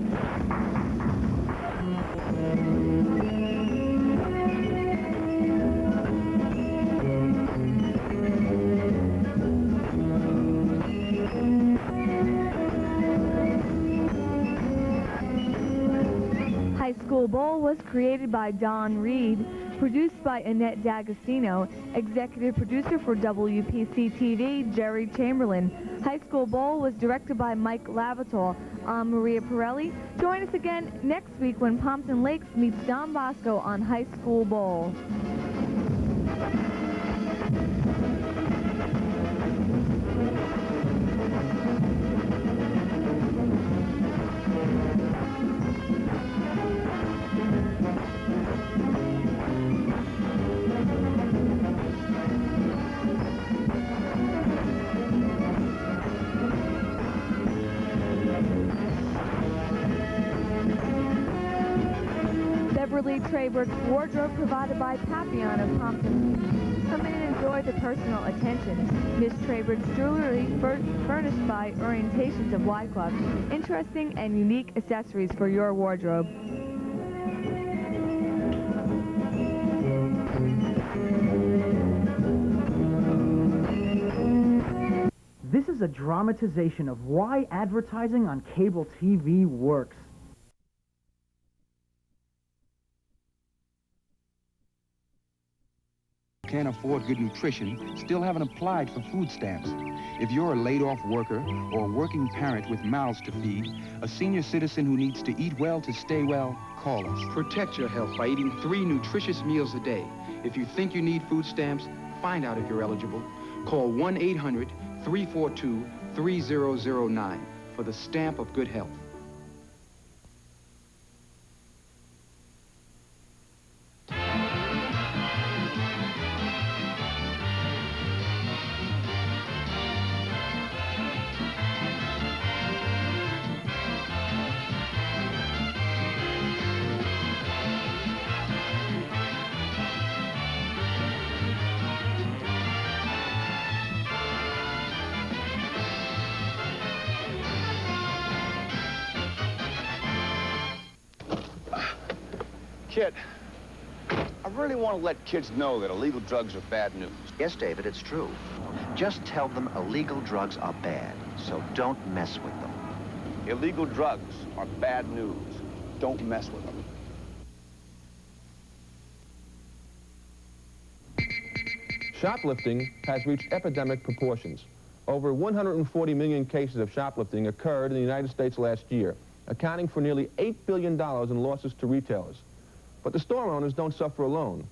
High School Bowl was created by Don Reed, produced by Annette D'Agostino, executive producer for WPC-TV, Jerry Chamberlain. High School Bowl was directed by Mike Lavatore. I'm Maria Pirelli. Join us again next week when Pompton Lakes meets Don Bosco on High School Bowl. Beverly Trabert's wardrobe provided by Papillon of Pompton. Come in and enjoy the personal attention. Miss Trabert's jewelry furnished by Orientations of Wycliffe. Interesting and unique accessories for your wardrobe. This is a dramatization of why advertising on cable TV works. Can't afford good nutrition, still haven't applied for food stamps. If you're a laid-off worker or a working parent with mouths to feed, a senior citizen who needs to eat well to stay well, call us. Protect your health by eating 3 nutritious meals a day. If you think you need food stamps, find out if you're eligible. Call 1-800-342-3009 for the stamp of good health. Kid, I really want to let kids know that illegal drugs are bad news. Yes, David, it's true. Just tell them illegal drugs are bad, so don't mess with them. Illegal drugs are bad news. Don't mess with them. Shoplifting has reached epidemic proportions. Over 140 million cases of shoplifting occurred in the United States last year, accounting for nearly $8 billion in losses to retailers. But the store owners don't suffer alone.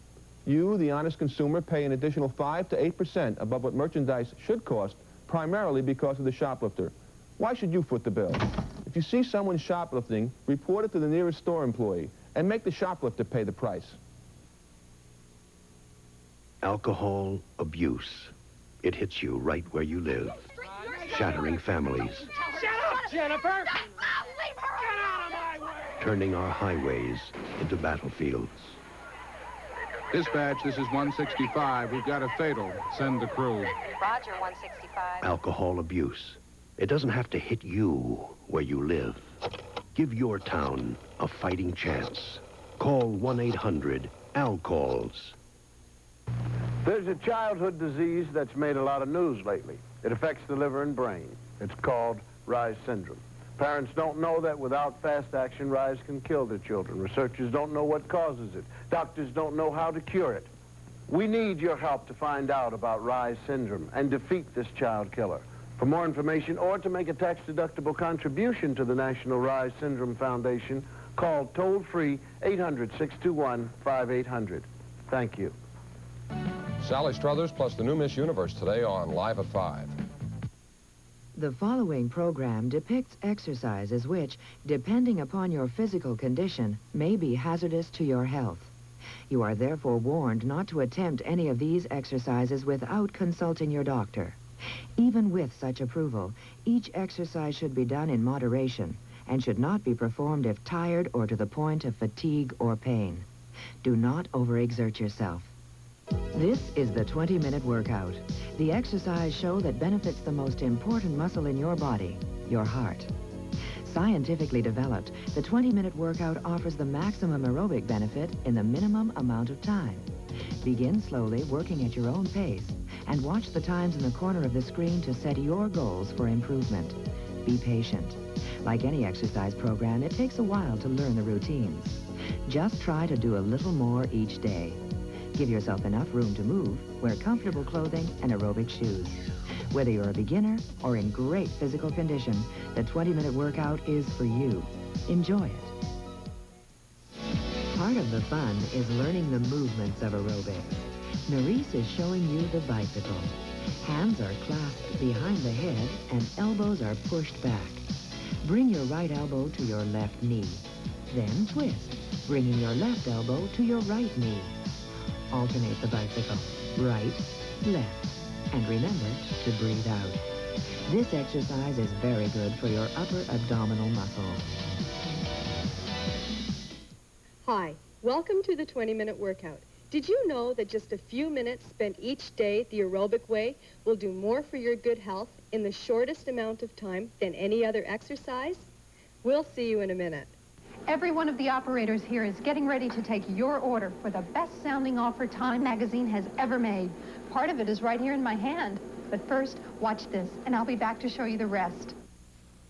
You, the honest consumer, pay an additional 5 to 8% above what merchandise should cost, primarily because of the shoplifter. Why should you foot the bill? If you see someone shoplifting, report it to the nearest store employee and make the shoplifter pay the price. Alcohol abuse. It hits you right where you live, shattering families, Shut up, Jennifer! Leave her! Get out of my way! turning our highways into battlefields. Dispatch, this is 165. We've got a fatal. Send the crew. Roger, 165. Alcohol abuse. It doesn't have to hit you where you live. Give your town a fighting chance. Call 1-800-ALCALLS. There's a childhood disease that's made a lot of news lately. It affects the liver and brain. It's called Reye syndrome. Parents don't know that without fast action, Rye's can kill their children. Researchers don't know what causes it. Doctors don't know how to cure it. We need your help to find out about Rise syndrome and defeat this child killer. For more information or to make a tax-deductible contribution to the National Rise Syndrome Foundation, call toll-free 800-621-5800. Thank you. Sally Struthers plus the new Miss Universe today on Live at 5. The following program depicts exercises which, depending upon your physical condition, may be hazardous to your health. You are therefore warned not to attempt any of these exercises without consulting your doctor. Even with such approval, each exercise should be done in moderation and should not be performed if tired or to the point of fatigue or pain. Do not overexert yourself. This is the 20-minute workout, the exercise show that benefits the most important muscle in your body, your heart. Scientifically developed, the 20-minute workout offers the maximum aerobic benefit in the minimum amount of time. Begin slowly, working at your own pace, and watch the times in the corner of the screen to set your goals for improvement. Be patient. Like any exercise program, it takes a while to learn the routines. Just try to do a little more each day. Give yourself enough room to move, wear comfortable clothing and aerobic shoes. Whether you're a beginner or in great physical condition, the 20-minute workout is for you. Enjoy it. Part of the fun is learning the movements of aerobics. Maurice is showing you the bicycle. Hands are clasped behind the head and elbows are pushed back. Bring your right elbow to your left knee. Then twist, bringing your left elbow to your right knee. Alternate the bicycle, right, left, and remember to breathe out. This exercise is very good for your upper abdominal muscle. Hi, welcome to the 20-minute workout. Did you know that just a few minutes spent each day the aerobic way will do more for your good health in the shortest amount of time than any other exercise? We'll see you in a minute. Every one of the operators here is getting ready to take your order for the best-sounding offer Time magazine has ever made. Part of it is right here in my hand. But first, watch this, and I'll be back to show you the rest.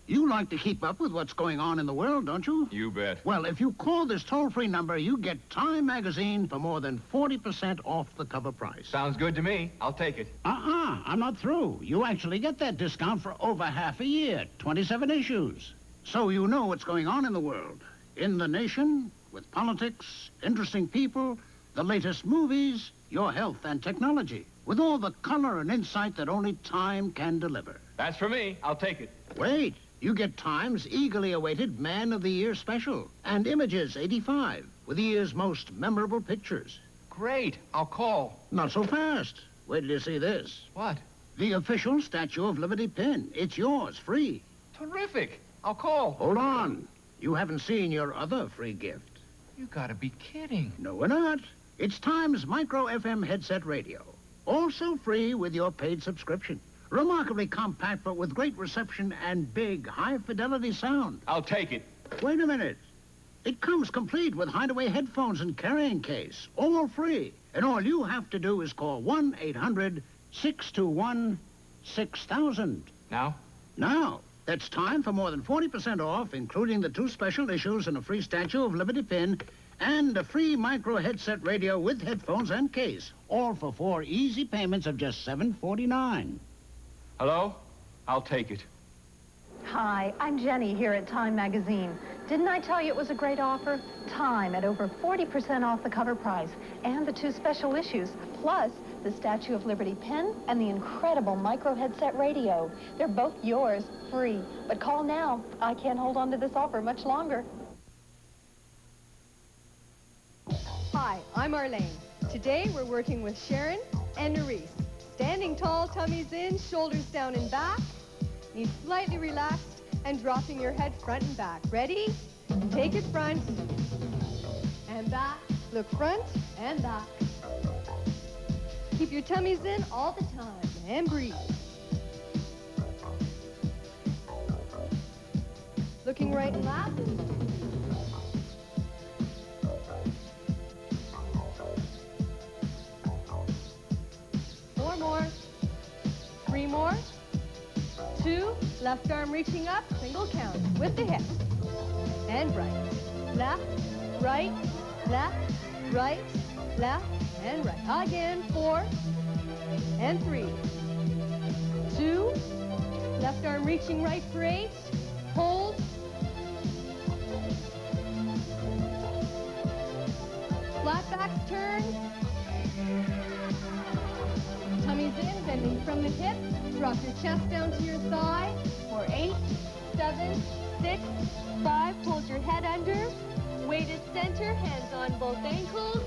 You like to keep up with what's going on in the world, don't you? You bet. Well, if you call this toll-free number, you get Time magazine for more than 40% off the cover price. Sounds good to me. I'll take it. I'm not through. You actually get that discount for over half a year, 27 issues. So you know what's going on in the world. In the nation, with politics, interesting people, the latest movies, your health and technology, with all the color and insight that only Time can deliver. That's for me. I'll take it. Wait, you get Time's eagerly awaited Man of the Year special and Images 85 with the year's most memorable pictures. Great. I'll call. Not so fast. Wait till you see this. What? The official Statue of Liberty pin. It's yours, free. Terrific. I'll call. Hold on. You haven't seen your other free gift. You gotta be kidding. No, we're not. It's Time's Micro FM headset radio. Also free with your paid subscription. Remarkably compact, but with great reception and big, high-fidelity sound. I'll take it. Wait a minute. It comes complete with hideaway headphones and carrying case. All free. And all you have to do is call 1-800-621-6000. Now? Now. That's Time for more than 40% off, including the 2 special issues and a free Statue of Liberty pin and a free micro headset radio with headphones and case. All for 4 easy payments of just $7.49. Hello? I'll take it. Hi, I'm Jenny here at Time magazine. Didn't I tell you it was a great offer? Time at over 40% off the cover price and the 2 special issues, plus the Statue of Liberty pin and the incredible micro headset radio. They're both yours, free. But call now. I can't hold on to this offer much longer. Hi, I'm Arlene. Today we're working with Sharon and Maurice. Standing tall, tummies in, shoulders down and back. Knees slightly relaxed and dropping your head front and back. Ready? Take it front and back. Look front and back. Keep your tummies in all the time and breathe. Looking right and left. 4 more. 3 more. 2. Left arm reaching up, single count with the hip. And right. Left, right, left, right, left, and right. Again, 4 and 3. 2. Left arm reaching right for 8. Hold. Flat backs turn. Tummy's in, bending from the hip. Drop your chest down to your thigh. For 8, 7, 6, 5. Hold your head under. Weighted center, hands on both ankles.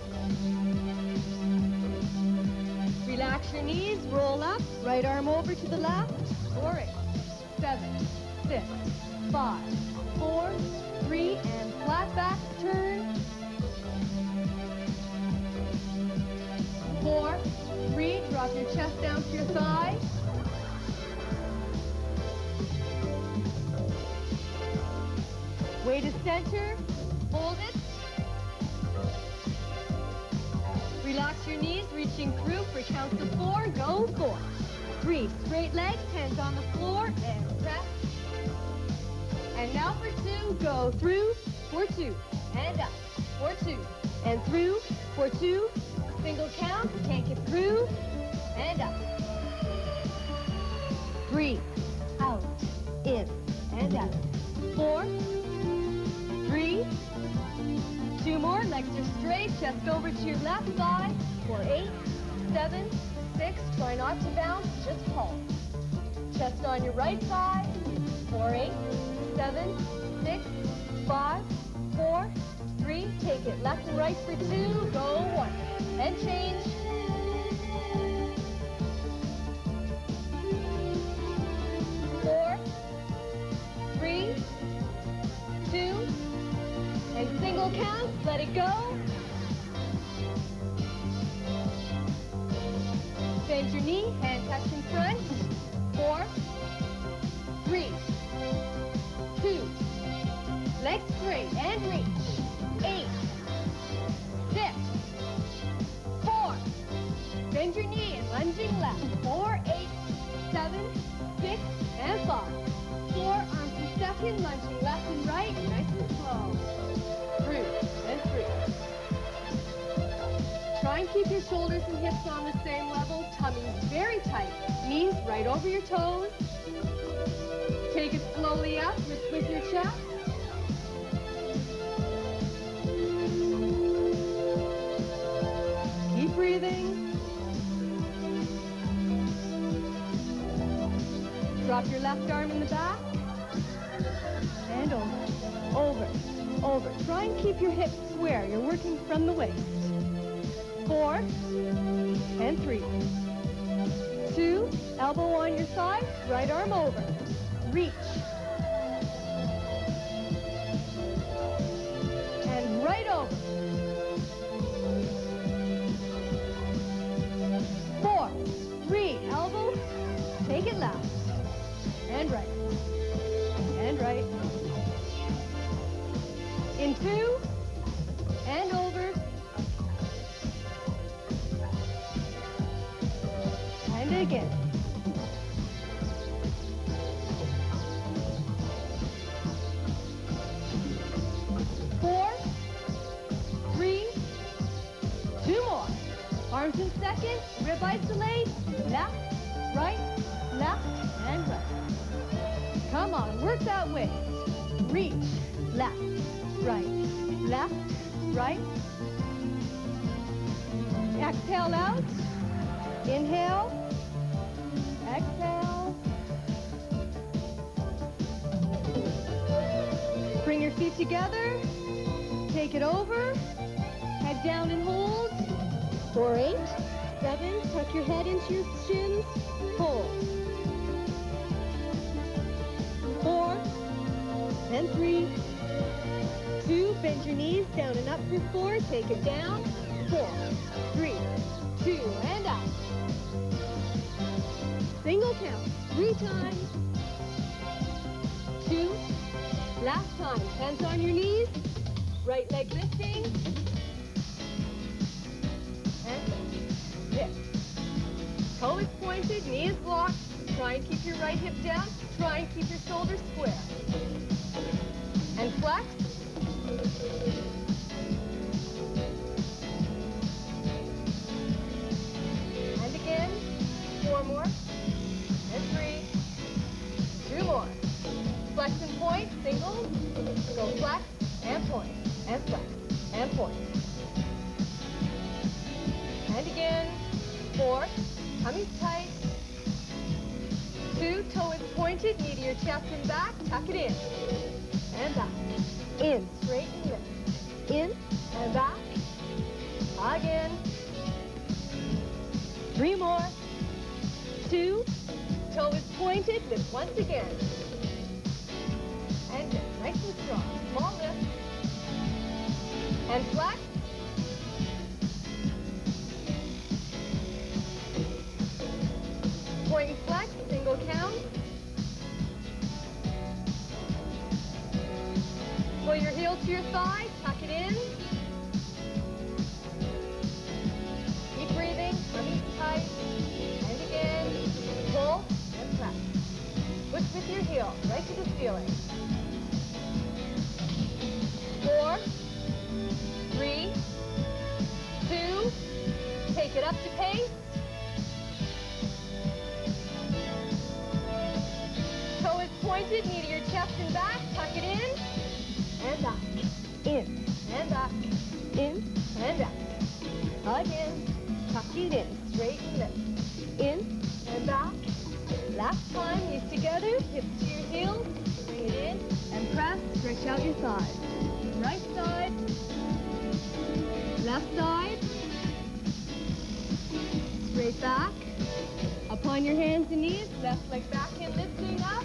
Relax your knees, roll up. Right arm over to the left. For 8, 7, 6, 5, 4, 3, and flat back turn. 4, 3, drop your chest down to your thigh. Weight to center, hold it. Relax your knees, reaching through for counts of 4, go 4. 3, straight legs, hands on the floor, and press. And now for 2, go through, for 2, and up, for 2, and through, for 2. Single count, take it through, and up. 3, out, in, and out. 4, 3, 2 more, legs are straight, chest over to your left side. For 8, 7, 6, try not to bounce, just hold. Chest on your right side. For 8, 7, 6, 5, 4, 3, take it left and right for 2, go 1, and change. 4, 3, 2, and single count, let it go. Bend your knee, hand touch in front. 4, 3, 2, legs straight and reach. 8, 6, 4, bend your knee and lunging left. 4, 8, 7, 6, and 5. 4, arms in second, lunging left and right, nice and slow. Through and through. Try and keep your shoulders and hips on the same level. Tummy's very tight. Knees right over your toes. Take it slowly up with your chest. Keep breathing. Drop your left arm in the back. And over, over, over. Try and keep your hips square. You're working from the waist. 4, and 3, 2, elbow on your side, right arm over. Reach. And right over. 4, 3, elbow, take it left. And right. And right. In 2, and over. And again. Four, 3, 2 more. Arms in second, rib isolate, left, right, and right. Come on, work that waist. Reach, left, right, right. Exhale out. Inhale. Exhale. Bring your feet together. Take it over. Head down and hold. For 8, 7, tuck your head into your shins. Hold. 4, and 3, 2, bend your knees down and up for 4. Take it down. 4, 3, 2, and out. Single count, 3 times. 2, last time, hands on your knees, right leg lifting, and lift. Toe is pointed, knee is blocked. Try and keep your right hip down. Try and keep your shoulders square. And flex. And again. 4, tummy's tight. 2, toe is pointed, knee to your chest and back, tuck it in. And back. In, straight and lift. In, and back. Again. 3 more. 2, toe is pointed, lift once again. And good, nice and strong. Small lift. And flex. Point and flex, single count. Pull your heel to your thigh, tuck it in. Keep breathing, tummy's tight. And again, pull and press. Push with your heel, right to the ceiling. 4, 3, 2, take it up to pace. Toe is pointed, knee to your chest and back, tuck it in, and back, in, and back, in, and back. Again, tuck it in, straight and lift, in, and back. Last time, knees together, hips to your heels, bring it in, and press, stretch out your thighs. Right side, left side, straight back, upon your hands and knees, left leg back and lifting up.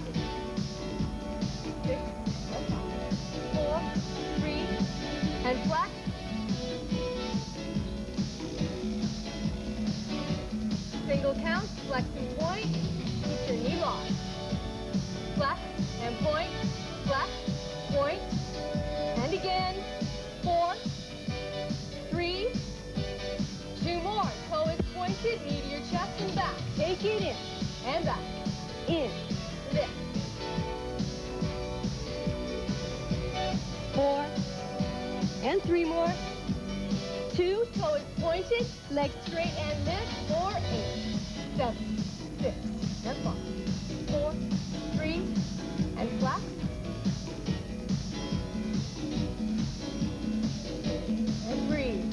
6, 4, 3, and flex. Single count, flex and point, keep your knee locked. Flex and point, and again. 4, 3, 2 more. Toe is pointed, knee to your chest and back. Take it in and back. In, lift. 4, and 3 more. 2, toe is pointed, legs straight and lift. 4, 8, 7, 6, and 5. 4, 3, and flex. And breathe.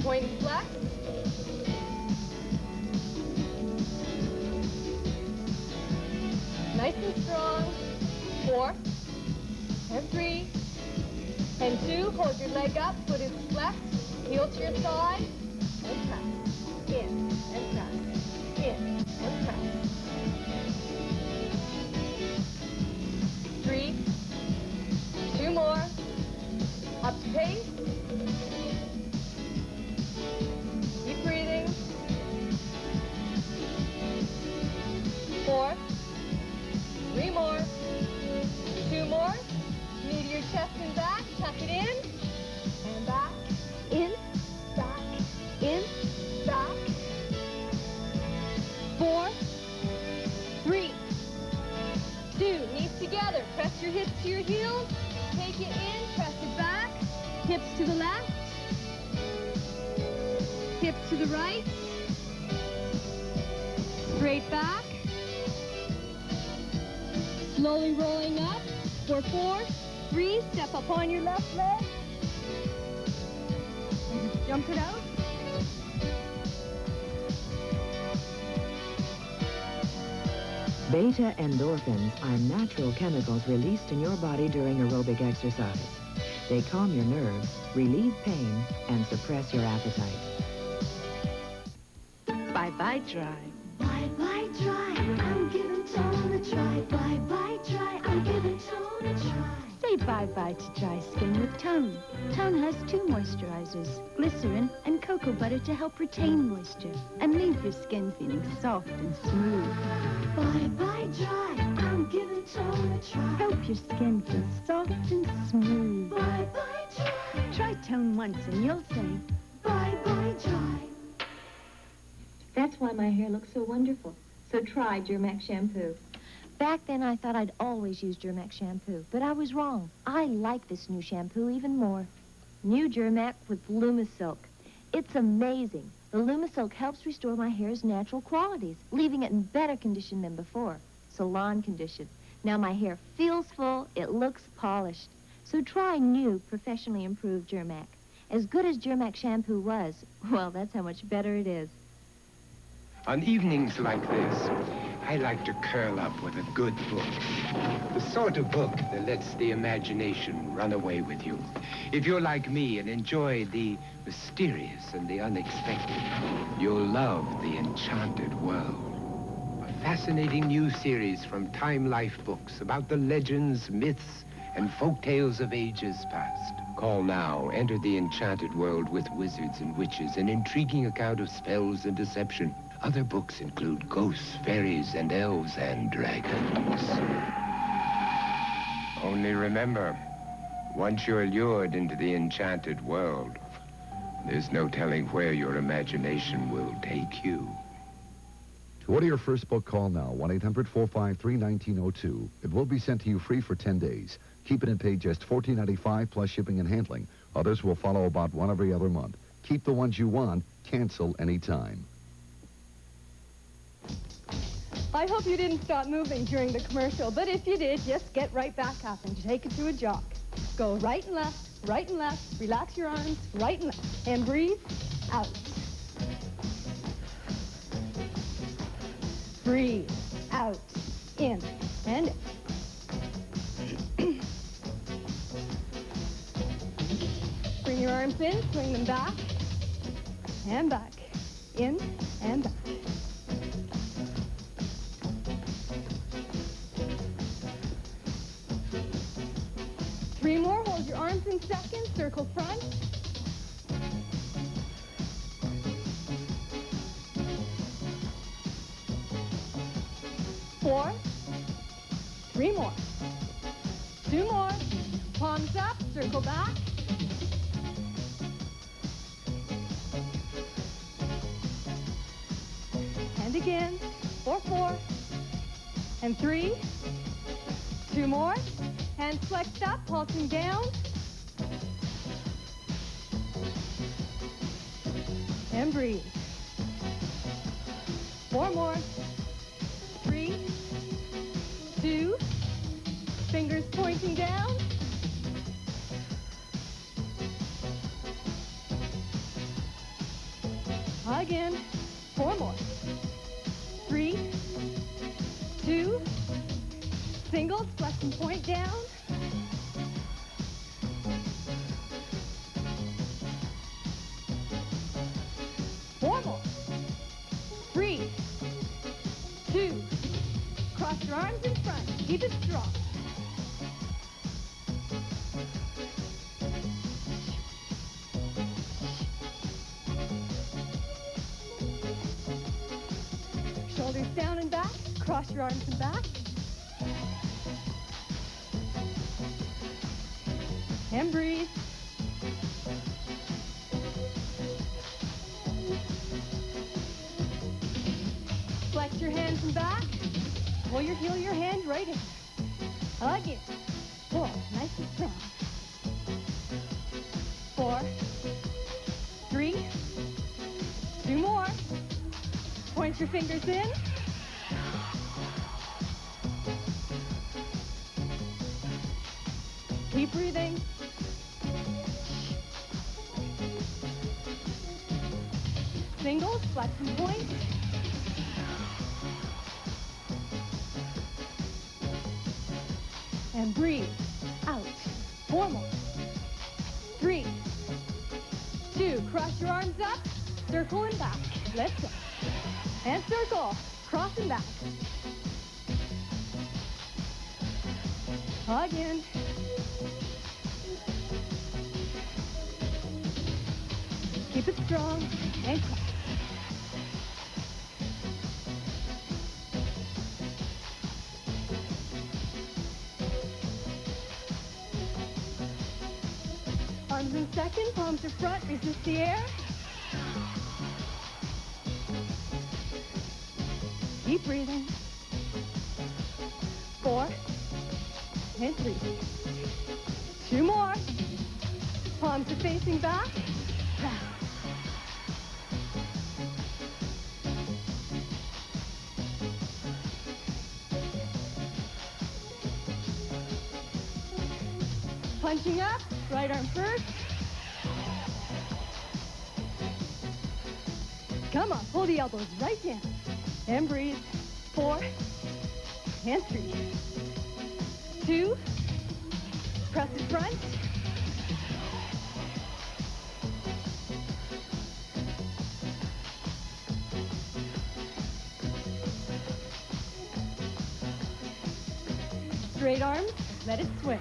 Point and flex. Nice and strong. 4, and 3, and 2. Hold your leg up, foot is flexed, heel to your thigh, and press. In, and press. In, and press. 3, 2 more. Up to pace. Keep breathing. 4, 3 more. 2 more. Knee to your chest and back. Tuck it in. And back. In. Back. In. Back. 4, 3, 2. Knees together. Press your hips to your heels. Take it in. Press it back. Hips to the left. Hips to the right. Straight back. Slowly rolling up. For 4, 3, step up on your left leg. And just jump it out. Beta endorphins are natural chemicals released in your body during aerobic exercise. They calm your nerves, relieve pain, and suppress your appetite. Bye-bye dry. Bye-bye dry, I'm giving tone a try. Bye-bye dry, I'm giving tone a try. Say bye-bye to dry skin with Tone. Tone has 2 moisturizers, glycerin and cocoa butter to help retain moisture and leave your skin feeling soft and smooth. Bye-bye dry, I'm giving Tone a try. Help your skin feel soft and smooth. Bye-bye dry. Try Tone once and you'll say, Bye-bye dry. That's why my hair looks so wonderful. So try Germac shampoo. Back then, I thought I'd always use Germac shampoo, but I was wrong. I like this new shampoo even more. New Germac with LumiSilk. It's amazing. The LumiSilk helps restore my hair's natural qualities, leaving it in better condition than before. Salon condition. Now my hair feels full, it looks polished. So try new, professionally improved Germac. As good as Germac shampoo was, well, that's how much better it is. On evenings like this, I like to curl up with a good book. The sort of book that lets the imagination run away with you. If you're like me and enjoy the mysterious and the unexpected, you'll love The Enchanted World. A fascinating new series from Time Life Books about the legends, myths, and folk tales of ages past. Call now. Enter the enchanted world with wizards and witches, an intriguing account of spells and deception. Other books include ghosts, fairies, and elves, and dragons. Only remember, once you're lured into the enchanted world, there's no telling where your imagination will take you. To order your first book, call now, 1-800-453-1902. It will be sent to you free for 10 days. Keep it and pay just $14.95 plus shipping and handling. Others will follow about one every other month. Keep the ones you want. Cancel anytime. I hope you didn't stop moving during the commercial, but if you did, just get right back up and take it to a jog. Go right and left, relax your arms, right and left, and breathe out. Breathe out, in, and out. Bring your arms in, swing them back, in, and back. Three more, hold your arms in second, circle front. Four, three more, two more, palms up, circle back. And again, four, and three, two more, hands flexed up, pulsing down, and breathe. Four more, three, two, fingers pointing down, again, four more, three, two, singles, flex and point down, four more, three, two, cross your arms in front, keep it strong. Shoulders down and back, cross your arms and back. And breathe. Flex your hands and back. Pull your heel, your hand right in. Again. Four, nice and strong. Four, three, two more. Point your fingers in. Keep breathing. Singles, flex and point. And breathe out. Four more. Three, two, cross your arms up, circle and back. Let's go. And circle, cross and back. Again. Keep it strong and cross. Arms in second, palms to front, resist the air. Keep breathing. Four, and three. Two more. Palms are facing back. Punching up, right arm first. Come on, pull the elbows right down. And breathe. 4 and 3. 2. Press in front. Straight arms, let it swing.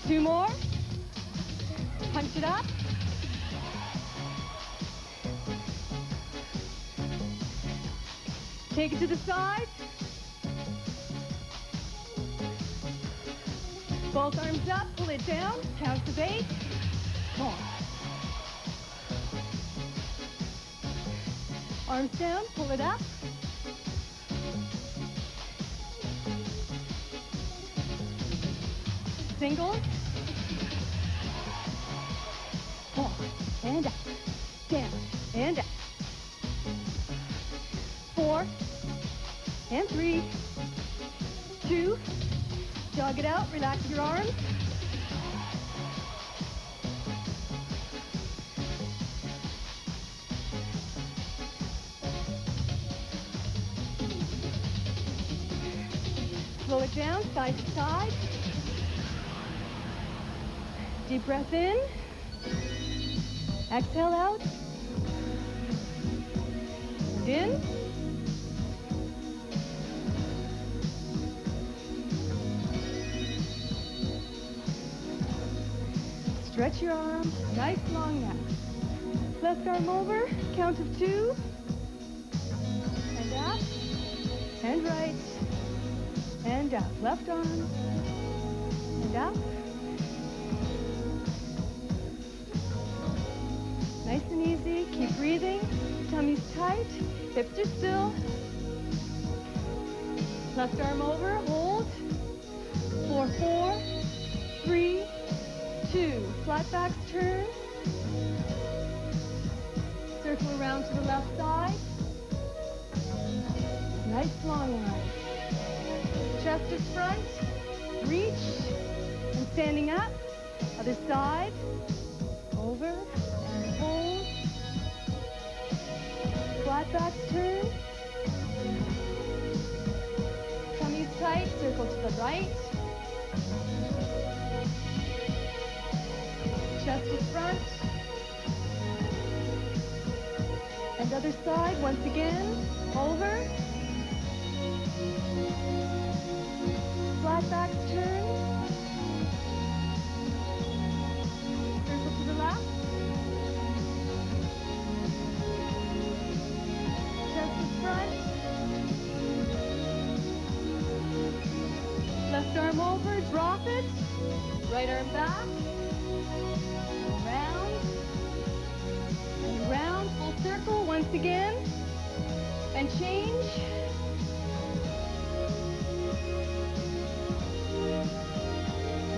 Two more. Punch it up. Take it to the side. Both arms up, pull it down, count to 8. Come on. Arms down, pull it up. Single. Come on. And up. Down. And up. 4 and 3. 2. Jog it out, relax your arms. Slow it down, side to side. Deep breath in. Exhale out. And in. Stretch your arms, nice long neck. Left arm over, count of 2. And up, and right, and up. Left arm, and up. Nice and easy, keep breathing. Tummy's tight, hips are still. Left arm over, hold. 4, 4, 3, 2. Flat backs turn. Circle around to the left side. Nice long line. Chest is front. Reach. And standing up. Other side. Over. And hold. Flat backs turn. Tummy's tight. Circle to the right. Chest is front. And other side, once again, over. Flat backs turn. Circle to the left. Chest is front. Left arm over, drop it. Right arm back. Round, full circle, once again, and change.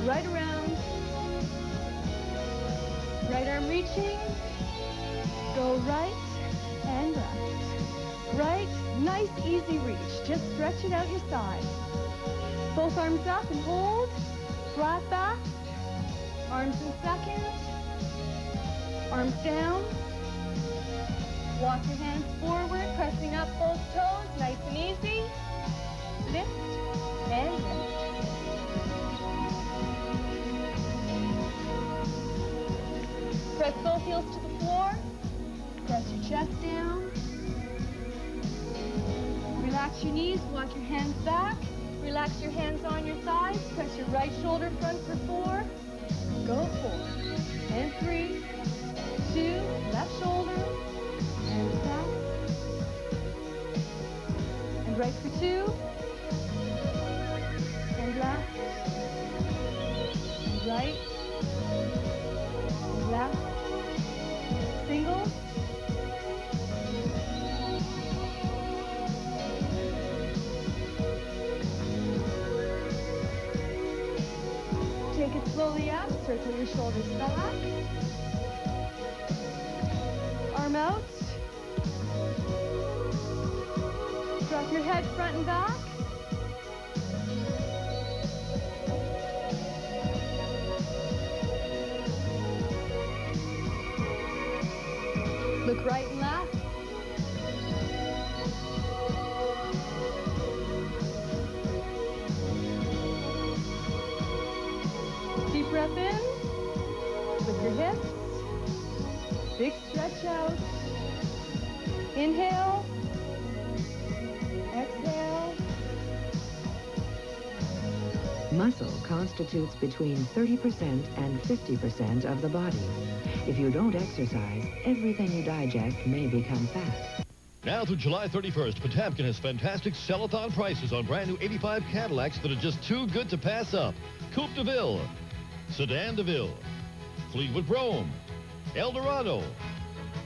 Right around, right arm reaching, go right and left. Right, nice easy reach, just stretch it out your side. Both arms up and hold, flat back, arms in second, arms down. Walk your hands forward, pressing up both toes, nice and easy. Lift and lift. Press both heels to the floor. Press your chest down. Relax your knees, walk your hands back. Relax your hands on your thighs. Press your right shoulder front for 4. Go 4. And 3, 2, left shoulder. And back. And right for 2. And left. And right. And left. Single. Take it slowly up. Circle your shoulders back. Arm out. Drop your head front and back. Muscle constitutes between 30% and 50% of the body. If you don't exercise, everything you digest may become fat. Now through July 31st, Potemkin has fantastic sell-a-thon prices on brand new 85 Cadillacs that are just too good to pass up. Coupe de Ville, Sedan de Ville, Fleetwood Brougham, Eldorado,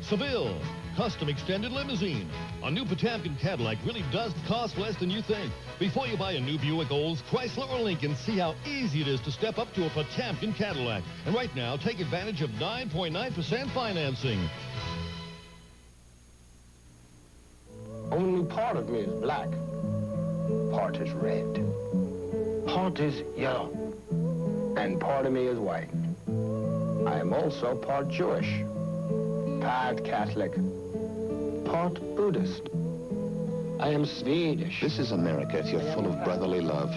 Seville, Custom Extended Limousine. A new Potemkin Cadillac really does cost less than you think. Before you buy a new Buick, Olds, Chrysler, or Lincoln, see how easy it is to step up to a Potemkin Cadillac. And right now, take advantage of 9.9% financing. Only part of me is black. Part is red. Part is yellow. And part of me is white. I am also part Jewish, part Catholic, part Buddhist. I am Swedish. This is America if you're full of brotherly love.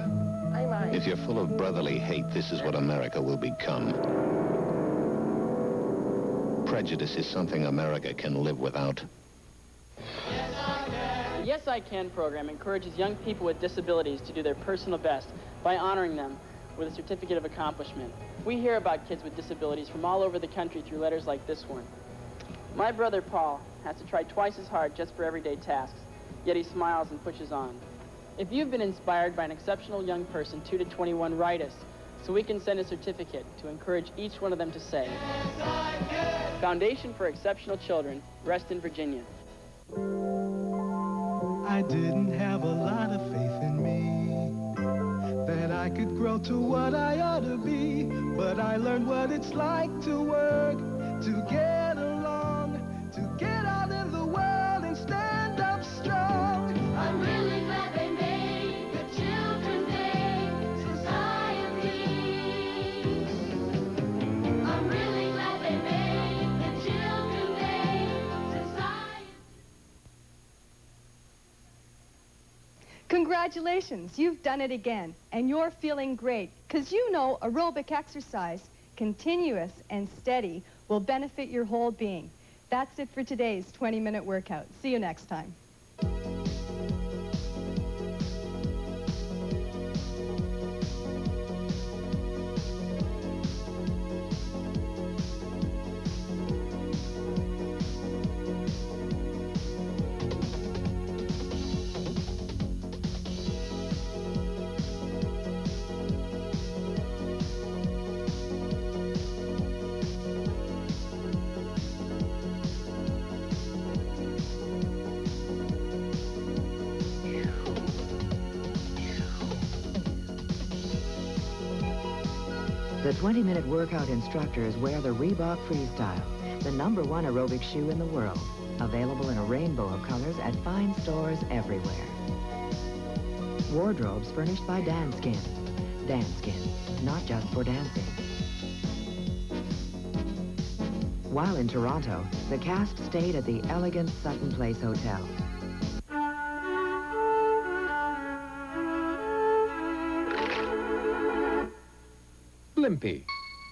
If you're full of brotherly hate, this is what America will become. Prejudice is something America can live without. The Yes I Can program encourages young people with disabilities to do their personal best by honoring them with a certificate of accomplishment. We hear about kids with disabilities from all over the country through letters like this one. My brother Paul has to try twice as hard just for everyday tasks, yet he smiles and pushes on. If you've been inspired by an exceptional young person, 2 to 21, write us so we can send a certificate to encourage each one of them to say, Foundation for Exceptional Children, Reston, Virginia. I didn't have a lot of faith in me, that I could grow to what I ought to be, but I learned what it's like to work, to get along, to get out in the world and stand up strong. I'm really glad they made the Children's Day Society. I'm really glad they made the Children's Day Society. Congratulations, you've done it again, and you're feeling great, because you know aerobic exercise, continuous and steady, will benefit your whole being. That's it for today's 20-minute workout. See you next time. The 20-minute workout instructors wear the Reebok Freestyle, the #1 aerobic shoe in the world, available in a rainbow of colors at fine stores everywhere. Wardrobes furnished by Danskin. Danskin, not just for dancing. While in Toronto, the cast stayed at the elegant Sutton Place Hotel. Blimpie,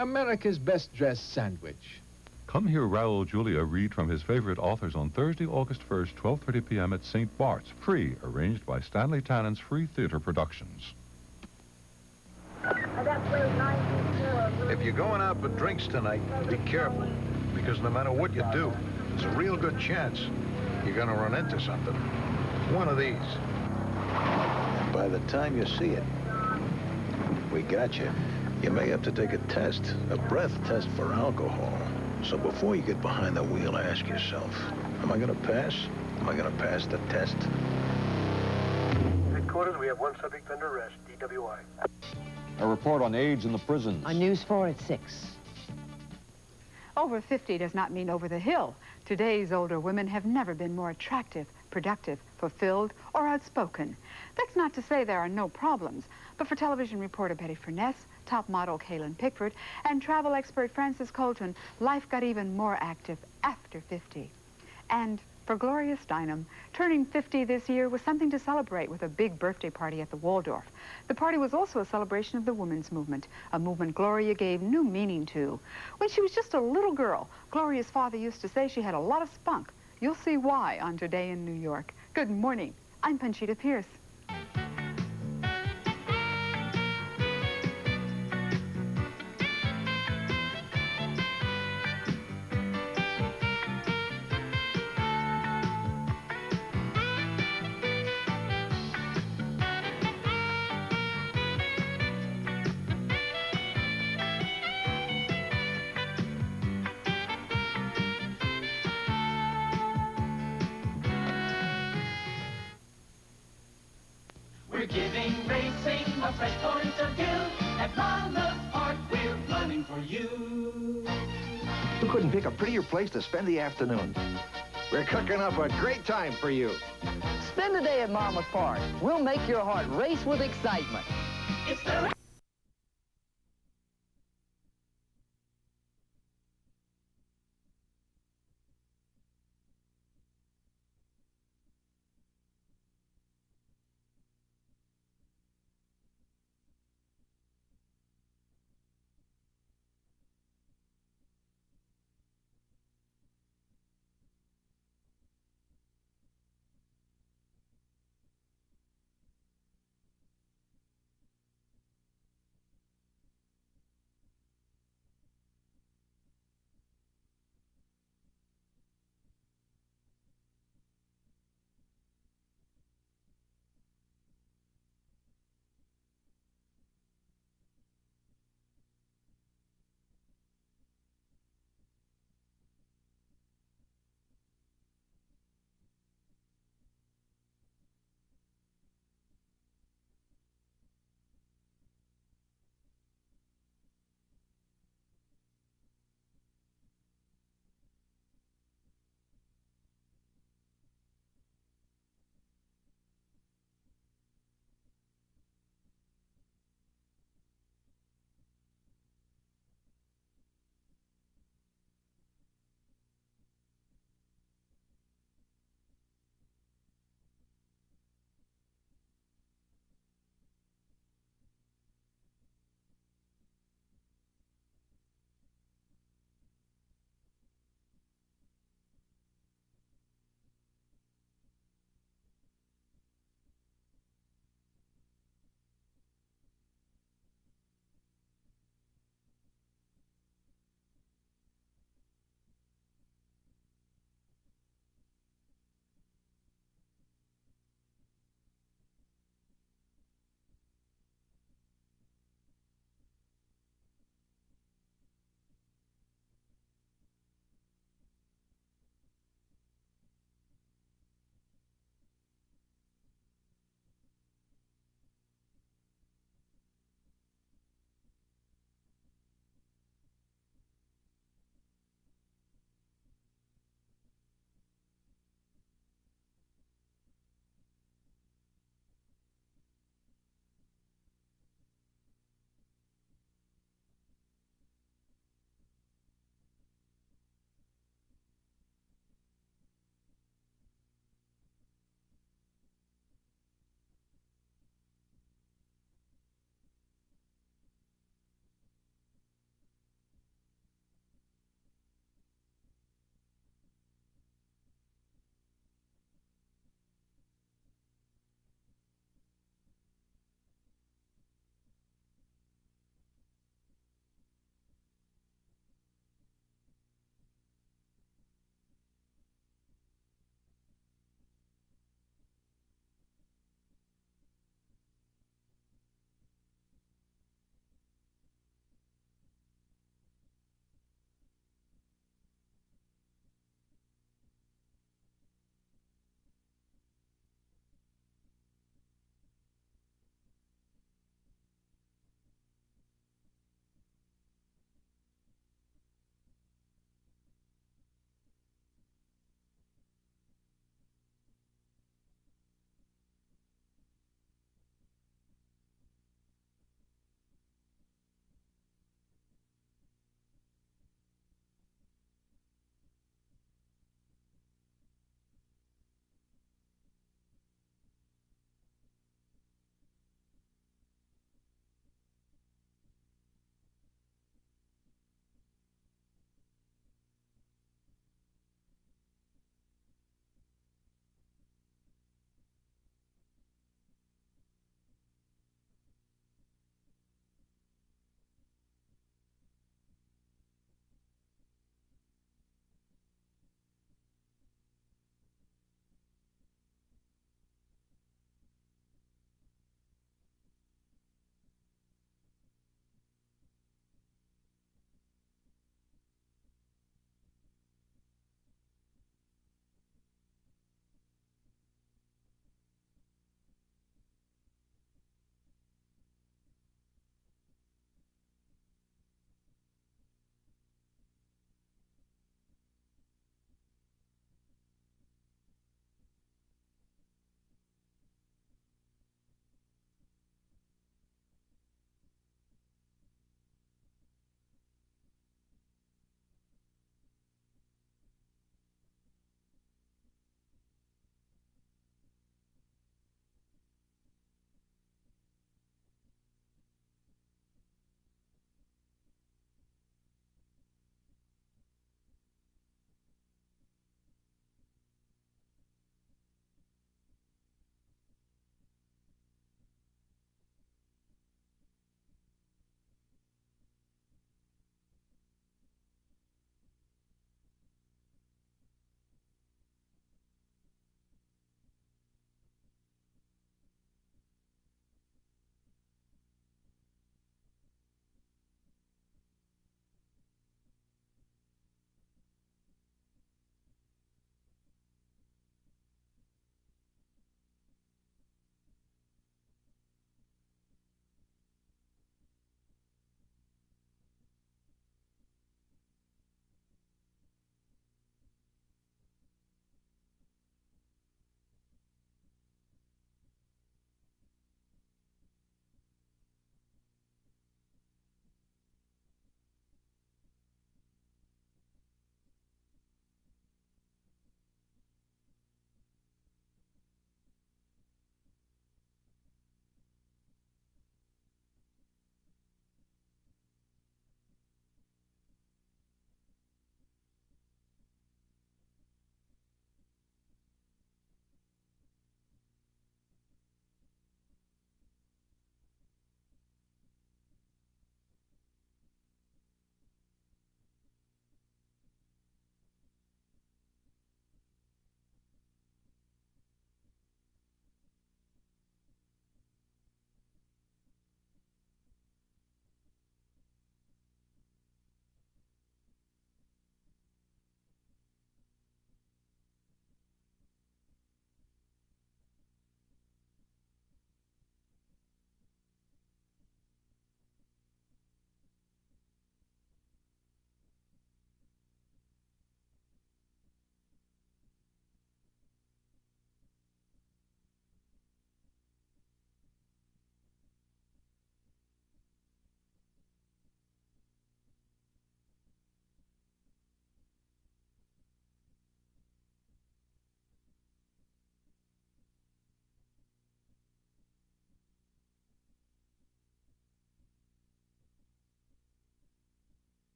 America's best dressed sandwich. Come hear Raul Julia read from his favorite authors on Thursday, August 1st, 12:30 p.m. at St. Bart's, free, arranged by Stanley Tannen's Free Theater Productions. If you're going out for drinks tonight, be careful, because no matter what you do, there's a real good chance you're going to run into something. One of these. And by the time you see it, we got you. You may have to take a test, a breath test for alcohol. So before you get behind the wheel, ask yourself, am I going to pass? Am I going to pass the test? Headquarters, we have one subject under arrest, DWI. A report on AIDS in the prisons. On News 4 at 6. Over 50 does not mean over the hill. Today's older women have never been more attractive, productive, fulfilled, or outspoken. That's not to say there are no problems, but for television reporter Betty Furness, top model Kaylin Pickford, and travel expert Frances Colton, life got even more active after 50. And for Gloria Steinem, turning 50 this year was something to celebrate with a big birthday party at the Waldorf. The party was also a celebration of the women's movement, a movement Gloria gave new meaning to. When she was just a little girl, Gloria's father used to say she had a lot of spunk. You'll see why on Today in New York. Good morning. I'm Panchita Pierce. giving racing a fresh point of view. At Monmouth Park, we're running for you. You couldn't pick a prettier place to spend the afternoon. We're cooking up a great time for you. Spend a day at Monmouth Park. We'll make your heart race with excitement. It's the